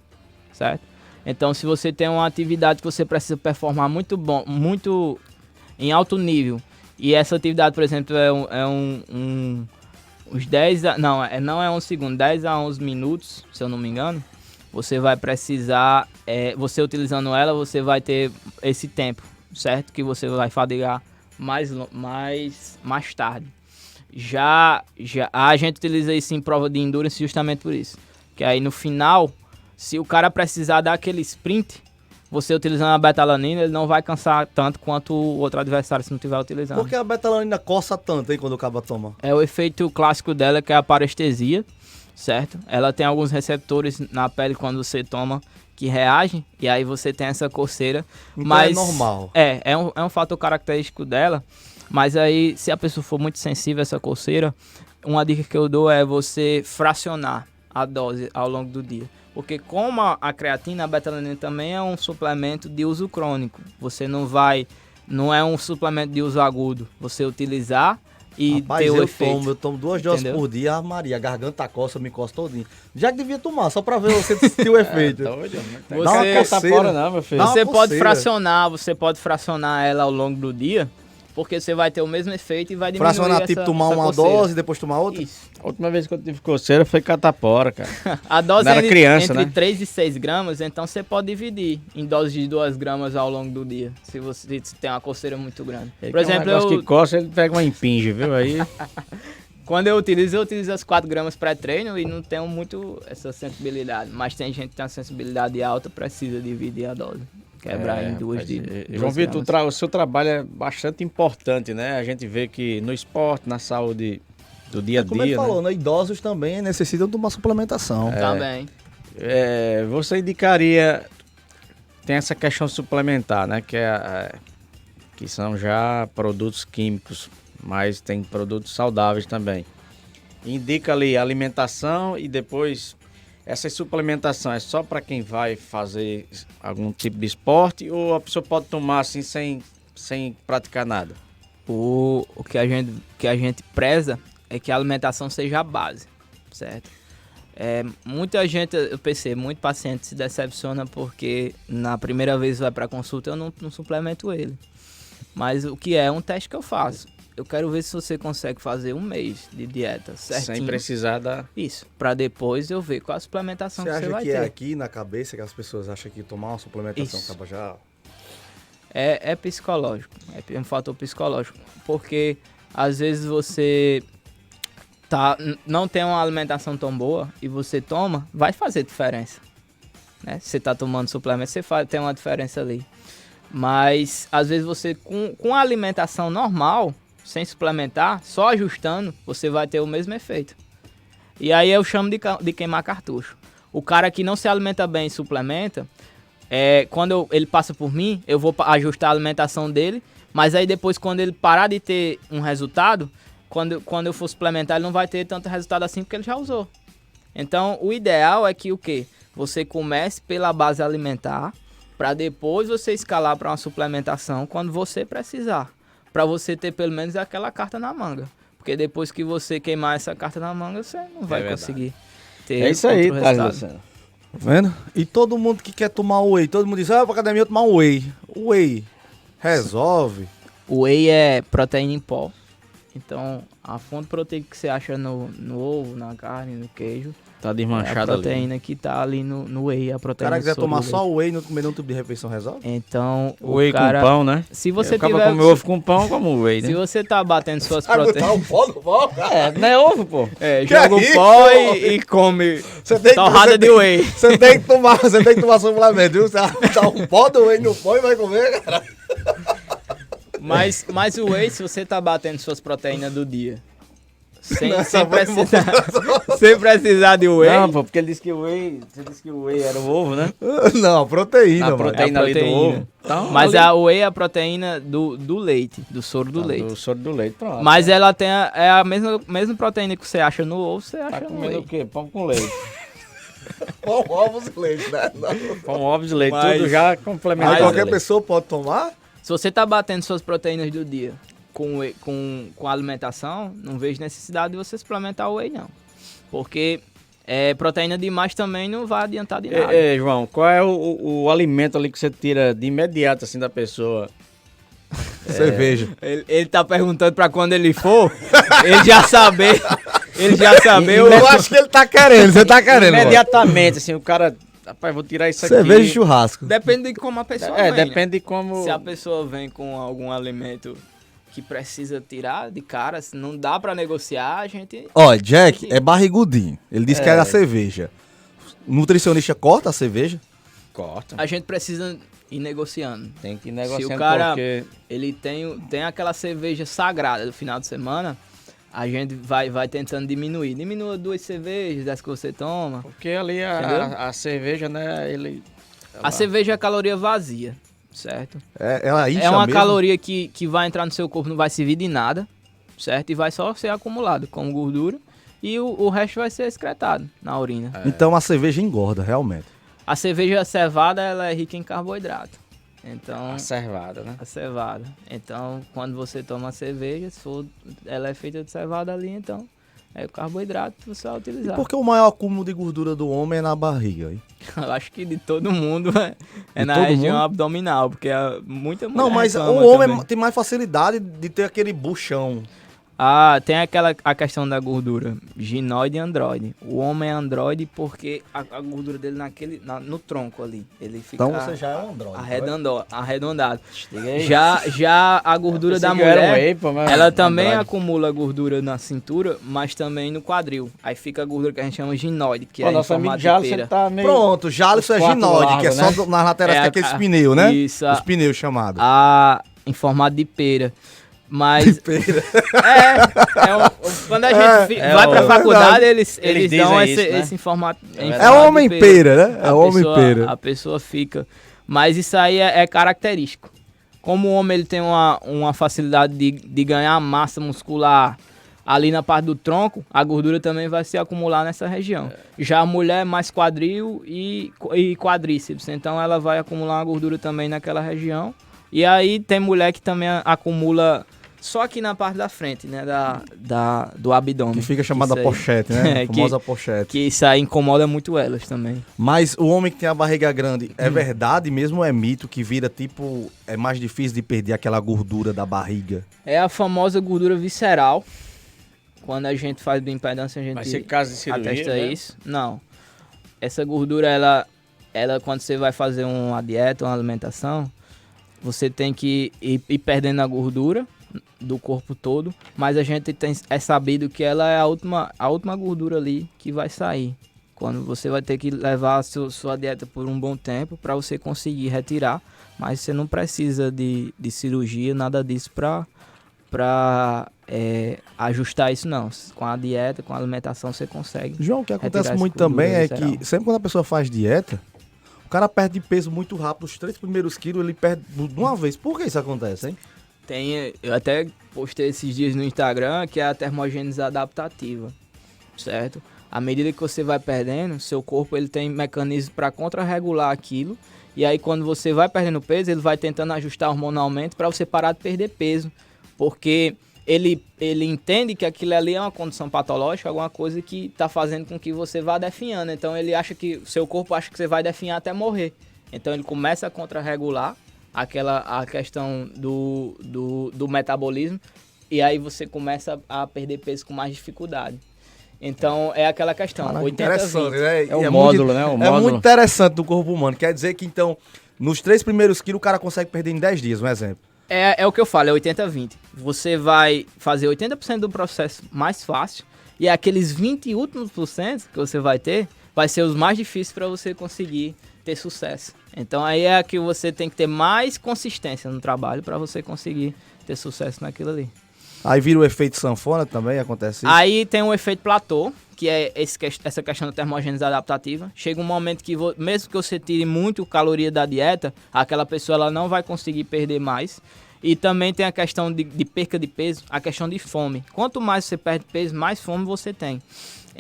certo? Então, se você tem uma atividade que você precisa performar muito em alto nível, e essa atividade, por exemplo, uns 10 não é 11 segundos, 10 a 11 minutos, se eu não me engano, você vai precisar, você utilizando ela, você vai ter esse tempo, certo? Que você vai fadigar mais tarde. Já a gente utiliza isso em prova de endurance justamente por isso. Que aí no final, se o cara precisar dar aquele sprint, você utilizando a betalanina, ele não vai cansar tanto quanto o outro adversário se não estiver utilizando. Por que a betalanina coça tanto aí quando o cara toma? É o efeito clássico dela, que é a parestesia, certo? Ela tem alguns receptores na pele quando você toma que reagem, e aí você tem essa coceira. Então mas é normal. É um fator característico dela, mas aí se a pessoa for muito sensível a essa coceira, uma dica que eu dou é você fracionar a dose ao longo do dia. Porque como a creatina, a betalanina também é um suplemento de uso crônico. Você não é um suplemento de uso agudo. Você utilizar e Rapaz, ter o efeito. Eu tomo 2 doses por dia, a Maria, a garganta coça, me coça todinho. Já que devia tomar, só pra ver você sentir o efeito. Você pode fracionar ela ao longo do dia, porque você vai ter o mesmo efeito e vai diminuir fracionar, tipo, tomar uma dose e depois tomar outra? Isso. A última vez que eu tive coceira foi catapora, cara. A dose era criança, entre né? 3 e 6 gramas, então você pode dividir em doses de 2 gramas ao longo do dia, se você tem uma coceira muito grande. Por exemplo, que coça, ele pega uma impinge, viu? Aí... Quando eu utilizo as 4 gramas pré-treino e não tenho muito essa sensibilidade. Mas tem gente que tem uma sensibilidade alta, precisa dividir a dose. Quebrar em duas de João Vitor, o seu trabalho é bastante importante, né? A gente vê que no esporte, na saúde do dia a dia... Como ele falou, né? Idosos também necessitam de uma suplementação. Também. Você indicaria... Tem essa questão suplementar, né? Que são já produtos químicos, mas tem produtos saudáveis também. Indica ali alimentação e depois... Essa suplementação é só para quem vai fazer algum tipo de esporte ou a pessoa pode tomar assim sem praticar nada? O que a gente preza é que a alimentação seja a base, certo? Muita gente, eu percebo, muito paciente se decepciona porque na primeira vez vai para consulta eu não suplemento ele. Mas o que é um teste que eu faço. Eu quero ver se você consegue fazer um mês de dieta certinho. Sem precisar da... Isso, para depois eu ver qual a suplementação que você vai ter. Você acha que é aqui na cabeça que as pessoas acham que tomar uma suplementação acaba já... É psicológico, é um fator psicológico. Porque às vezes você não tem uma alimentação tão boa e você toma, vai fazer diferença. Né? Você está tomando suplemento, tem uma diferença ali. Mas às vezes você com a alimentação normal... sem suplementar, só ajustando, você vai ter o mesmo efeito. E aí eu chamo de queimar cartucho. O cara que não se alimenta bem e suplementa, quando ele passa por mim, eu vou ajustar a alimentação dele, mas aí depois quando ele parar de ter um resultado, quando eu for suplementar, ele não vai ter tanto resultado assim porque ele já usou. Então o ideal é que o quê? Você comece pela base alimentar, para depois você escalar para uma suplementação quando você precisar. Para você ter pelo menos aquela carta na manga. Porque depois que você queimar essa carta na manga, você não vai conseguir ter É isso aí, tá vendo? E todo mundo que quer tomar whey, todo mundo diz, pra academia eu tomar whey. Whey resolve? O whey é proteína em pó. Então, a fonte proteica que você acha no ovo, na carne, no queijo... Tá desmanchada ali. A proteína que tá ali no whey, a proteína. O cara quiser tomar só o whey e não comer nenhum tipo de refeição, resolve? Então, whey com pão, né? Se você acaba comer ovo com pão, como whey, né? Se você tá batendo suas proteínas... o pó no pão, cara? Não é ovo, pô. Joga o pó e come torrada de whey. Você tem que tomar suplemento, viu? Você dá um pó do whey no pão e vai comer, cara. Mas o whey, se você tá batendo suas proteínas do dia... Sem precisar de whey. Não, pô, porque ele disse que o whey. Você disse que o whey era o ovo, né? Não, proteína, a proteína ali do ovo. Então, mas a whey é a proteína do leite, do soro do leite. Do soro do leite, pronto. Mas ela tem a mesma proteína que você acha no ovo, você acha no whey. O quê? Pão com leite. Pão, ovos e leite, né? Pão, ovos e leite, tudo já complementado. Aí qualquer pessoa pode tomar? Se você tá batendo suas proteínas do dia com a alimentação, não vejo necessidade de você suplementar o whey, não. Porque proteína demais também não vai adiantar de nada. João, qual é o alimento ali que você tira de imediato, assim, da pessoa? Cerveja. Ele tá perguntando pra quando ele for, ele já saber. Eu acho que ele tá querendo, você tá querendo. Imediatamente, assim, o cara... Rapaz, vou tirar isso aqui. Cerveja e churrasco. Depende de como a pessoa vem, depende de né? como... Se a pessoa vem com algum alimento... que precisa tirar de cara, se não dá pra negociar, a gente... Olha, Jack é barrigudinho. Ele disse que era a cerveja. O nutricionista corta a cerveja? Corta. A gente precisa ir negociando. Tem que ir negociando. Se o cara porque... ele tem aquela cerveja sagrada do final de semana, a gente vai tentando diminuir. Diminua 2 cervejas das que você toma. Porque ali a cerveja, né, A cerveja é caloria vazia, certo? Ela incha é uma mesmo? caloria que vai entrar no seu corpo, não vai servir de nada, certo? E vai só ser acumulado como gordura. E o resto vai ser excretado na urina. Então a cerveja engorda, realmente. A cerveja cevada, ela é rica em carboidrato. Então, a cevada, né? A cevada. Então, quando você toma a cerveja, ela é feita de cevada ali, então é o carboidrato que você vai utilizar. E por que o maior acúmulo de gordura do homem é na barriga? Hein? Eu acho que de todo mundo é na região abdominal, porque muita mulher. Não, mas o homem tem mais facilidade de ter aquele buchão. Tem a questão da gordura ginoide e androide. O homem é androide porque a gordura dele no tronco ali. Ele fica então você já é um androide. Arredondado. Já a gordura da mulher, ela também acumula gordura na cintura, mas também no quadril. Aí fica a gordura que a gente chama ginoide, que é em formato de pera. Tá meio... Pronto, Jalisson é ginoide, largo, que é só nas laterais, que é aqueles pneus, né? Isso. Os pneus chamados. Em formato de pera. Mas quando a gente vai pra faculdade, eles dão esse formato. É homem pera, né? É homem pera. A pessoa fica. Mas isso aí é característico. Como o homem ele tem uma facilidade de ganhar massa muscular ali na parte do tronco, a gordura também vai se acumular nessa região. Já a mulher é mais quadril e quadríceps. Então ela vai acumular uma gordura também naquela região. E aí tem mulher que também acumula só aqui na parte da frente, né, do abdômen. Que fica chamada pochete, né? A famosa pochete. Que isso aí incomoda muito elas também. Mas o homem que tem a barriga grande, é verdade mesmo ou é mito que vira tipo, é mais difícil de perder aquela gordura da barriga? É a famosa gordura visceral. Quando a gente faz bioimpedância, a gente vai ser caso de cirurgia, atesta né? isso. Não. Essa gordura, ela quando você vai fazer uma dieta, uma alimentação, você tem que ir perdendo a gordura do corpo todo, mas a gente é sabido que ela é a última gordura ali que vai sair. Quando você vai ter que levar a sua dieta por um bom tempo para você conseguir retirar, mas você não precisa de cirurgia, nada disso para ajustar isso não. Com a dieta, com a alimentação você consegue. João, o que acontece muito também é que sempre quando a pessoa faz dieta, o cara perde peso muito rápido. Os 3 primeiros quilos ele perde de uma vez. Por que isso acontece, hein? Eu até postei esses dias no Instagram que é a termogênese adaptativa, certo? À medida que você vai perdendo, seu corpo ele tem mecanismos para contrarregular aquilo. E aí quando você vai perdendo peso, ele vai tentando ajustar hormonalmente para você parar de perder peso. Porque ele entende que aquilo ali é uma condição patológica, alguma coisa que está fazendo com que você vá definhando. Então ele acha que, seu corpo acha que você vai definhar até morrer. Então ele começa a contrarregular a questão do metabolismo e aí você começa a perder peso com mais dificuldade. Então é aquela questão, 80-20. Né? É o módulo, né? É muito interessante do corpo humano. Quer dizer que então, nos 3 primeiros quilos o cara consegue perder em 10 dias, um exemplo. É o que eu falo, é 80-20. Você vai fazer 80% do processo mais fácil e aqueles 20 últimos % que você vai ter, vai ser os mais difíceis para você conseguir ter sucesso. Então aí é que você tem que ter mais consistência no trabalho para você conseguir ter sucesso naquilo ali. Aí vira o efeito sanfona também, acontece isso? Aí tem o efeito platô, que é essa questão da termogênese adaptativa. Chega um momento que, mesmo que você tire muito caloria da dieta, aquela pessoa ela não vai conseguir perder mais. E também tem a questão de perca de peso, a questão de fome. Quanto mais você perde peso, mais fome você tem.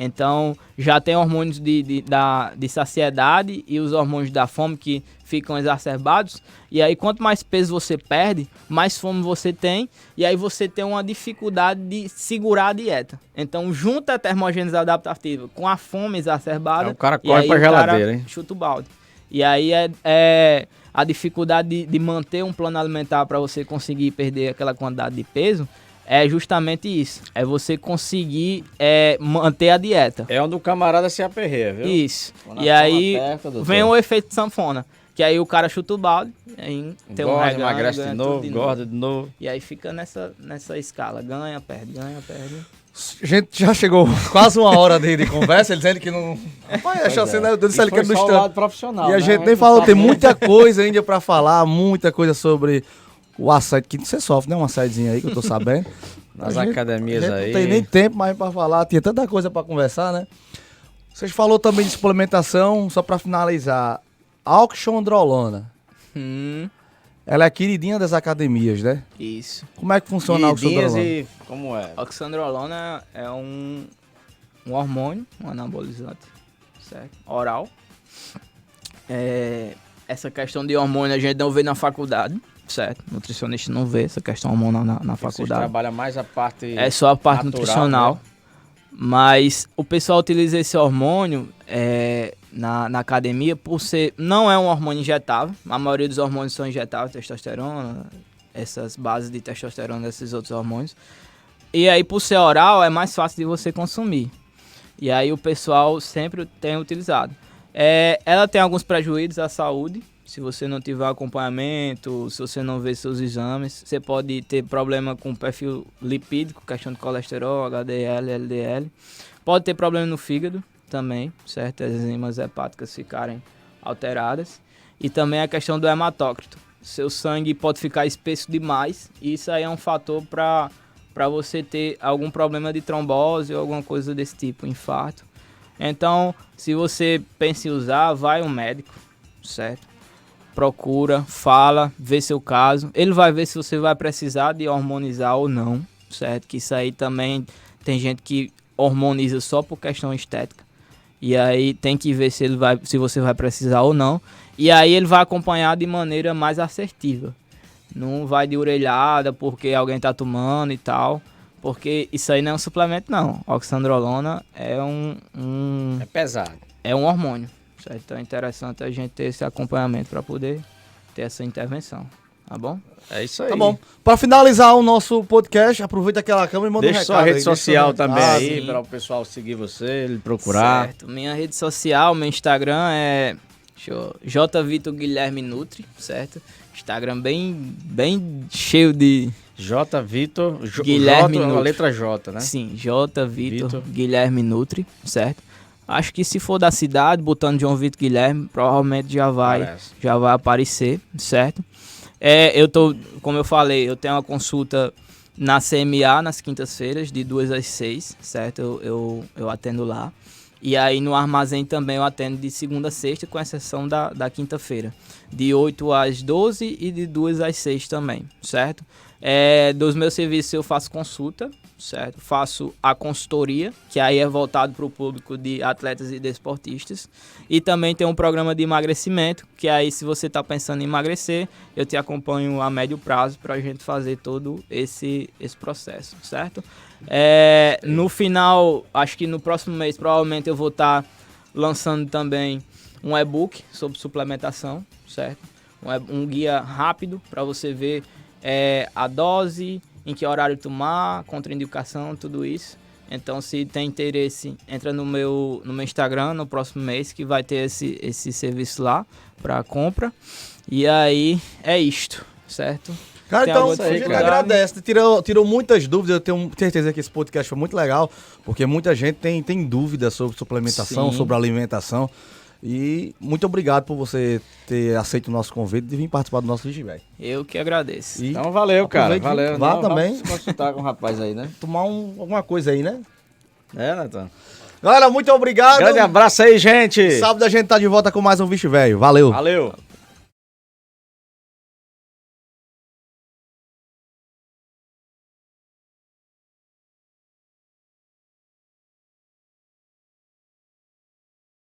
Então, já tem hormônios de saciedade e os hormônios da fome que ficam exacerbados. E aí, quanto mais peso você perde, mais fome você tem. E aí, você tem uma dificuldade de segurar a dieta. Então, junta a termogênese adaptativa com a fome exacerbada. O cara corre pra geladeira, hein? Chuta o balde. E aí, é a dificuldade de manter um plano alimentar para você conseguir perder aquela quantidade de peso. É justamente isso. É você conseguir manter a dieta. É onde o camarada se aperreia, viu? Isso. E aí vem o efeito sanfona. Que aí o cara chuta o balde, aí tem um reganho, emagrece de novo, engorda de novo. E aí fica nessa escala. Ganha, perde, ganha, perde. A gente já chegou quase uma hora de conversa, ele dizendo que não... Rapaz, achou assim, né? Eu disse ele que foi só o lado profissional, e a gente nem falou, tem muita coisa ainda pra falar, muita coisa sobre... O assédio que você sofre, né? Um assedizinho aí que eu tô sabendo. nas academias aí. Não tem nem tempo mais pra falar, tinha tanta coisa pra conversar, né? Vocês falou também de suplementação, só pra finalizar. Oxandrolona. Ela é queridinha das academias, né? Isso. Como é que funciona a oxandrolona? E como é? Oxandrolona é um hormônio, um anabolizante, certo? Oral. Essa questão de hormônio a gente não vê na faculdade, certo? O nutricionista não vê essa questão hormonal na faculdade. Você trabalha mais a parte É só a parte natural, nutricional. Né? Mas o pessoal utiliza esse hormônio na academia por ser... Não é um hormônio injetável. A maioria dos hormônios são injetáveis, testosterona, essas bases de testosterona desses outros hormônios. E aí, por ser oral, é mais fácil de você consumir. E aí o pessoal sempre tem utilizado. Ela tem alguns prejuízos à saúde. Se você não tiver acompanhamento, se você não ver seus exames, você pode ter problema com perfil lipídico, questão de colesterol, HDL, LDL. Pode ter problema no fígado também, certo? As enzimas hepáticas ficarem alteradas. E também a questão do hematócrito. Seu sangue pode ficar espesso demais e isso aí é um fator para você ter algum problema de trombose ou alguma coisa desse tipo, infarto. Então, se você pensa em usar, vai um médico, certo? Procura, fala, vê seu caso. Ele vai ver se você vai precisar de hormonizar ou não, certo? Que isso aí também tem gente que hormoniza só por questão estética. E aí tem que ver se você vai precisar ou não. E aí ele vai acompanhar de maneira mais assertiva. Não vai de orelhada porque alguém tá tomando e tal. Porque isso aí não é um suplemento, não. Oxandrolona é É pesado. É um hormônio. Certo? Então é interessante a gente ter esse acompanhamento para poder ter essa intervenção. Tá bom? É isso aí. Tá bom. Para finalizar o nosso podcast, aproveita aquela câmera e manda Deixa um recado. Deixa sua rede aí, social também aí, sim. para o pessoal seguir você, ele procurar. Certo. Minha rede social, meu Instagram é J. Guilherme Nutri, certo? Instagram bem cheio de... J. Vitor Guilherme Nutri. A letra J, né? Sim, J. Vitor Guilherme Nutri, certo? Acho que se for da cidade, botando João Vitor Guilherme, provavelmente já vai aparecer, certo? Como eu falei, eu tenho uma consulta na CMA nas quintas-feiras, de 2 às 6, certo? Eu atendo lá. E aí no armazém também eu atendo de segunda a sexta, com exceção da quinta-feira. De 8 às 12 e de 2 às 6 também, certo? Dos meus serviços eu faço consulta, certo? Faço a consultoria, que aí é voltado para o público de atletas e desportistas. E também tem um programa de emagrecimento, que aí se você está pensando em emagrecer, eu te acompanho a médio prazo para a gente fazer todo esse processo, certo? No final, acho que no próximo mês, provavelmente eu vou estar lançando também um e-book sobre suplementação, certo? Um guia rápido para você ver a dose, em que horário tomar, contraindicação, tudo isso. Então, se tem interesse, entra no meu Instagram no próximo mês, que vai ter esse serviço lá para compra. E aí, é isto, certo? Cara, então, a gente agradece. Tirou muitas dúvidas. Eu tenho certeza que esse podcast foi muito legal, porque muita gente tem dúvidas sobre suplementação, sobre alimentação. E muito obrigado por você ter aceito o nosso convite de vir participar do nosso Vigivéio. Eu que agradeço. Então valeu, cara. Valeu. Vá também. Vamos consultar com o rapaz aí, né? Tomar alguma coisa aí, né? Natan. Galera, muito obrigado. Grande abraço aí, gente. Sábado a gente tá de volta com mais um Vigivéio. Valeu. Valeu.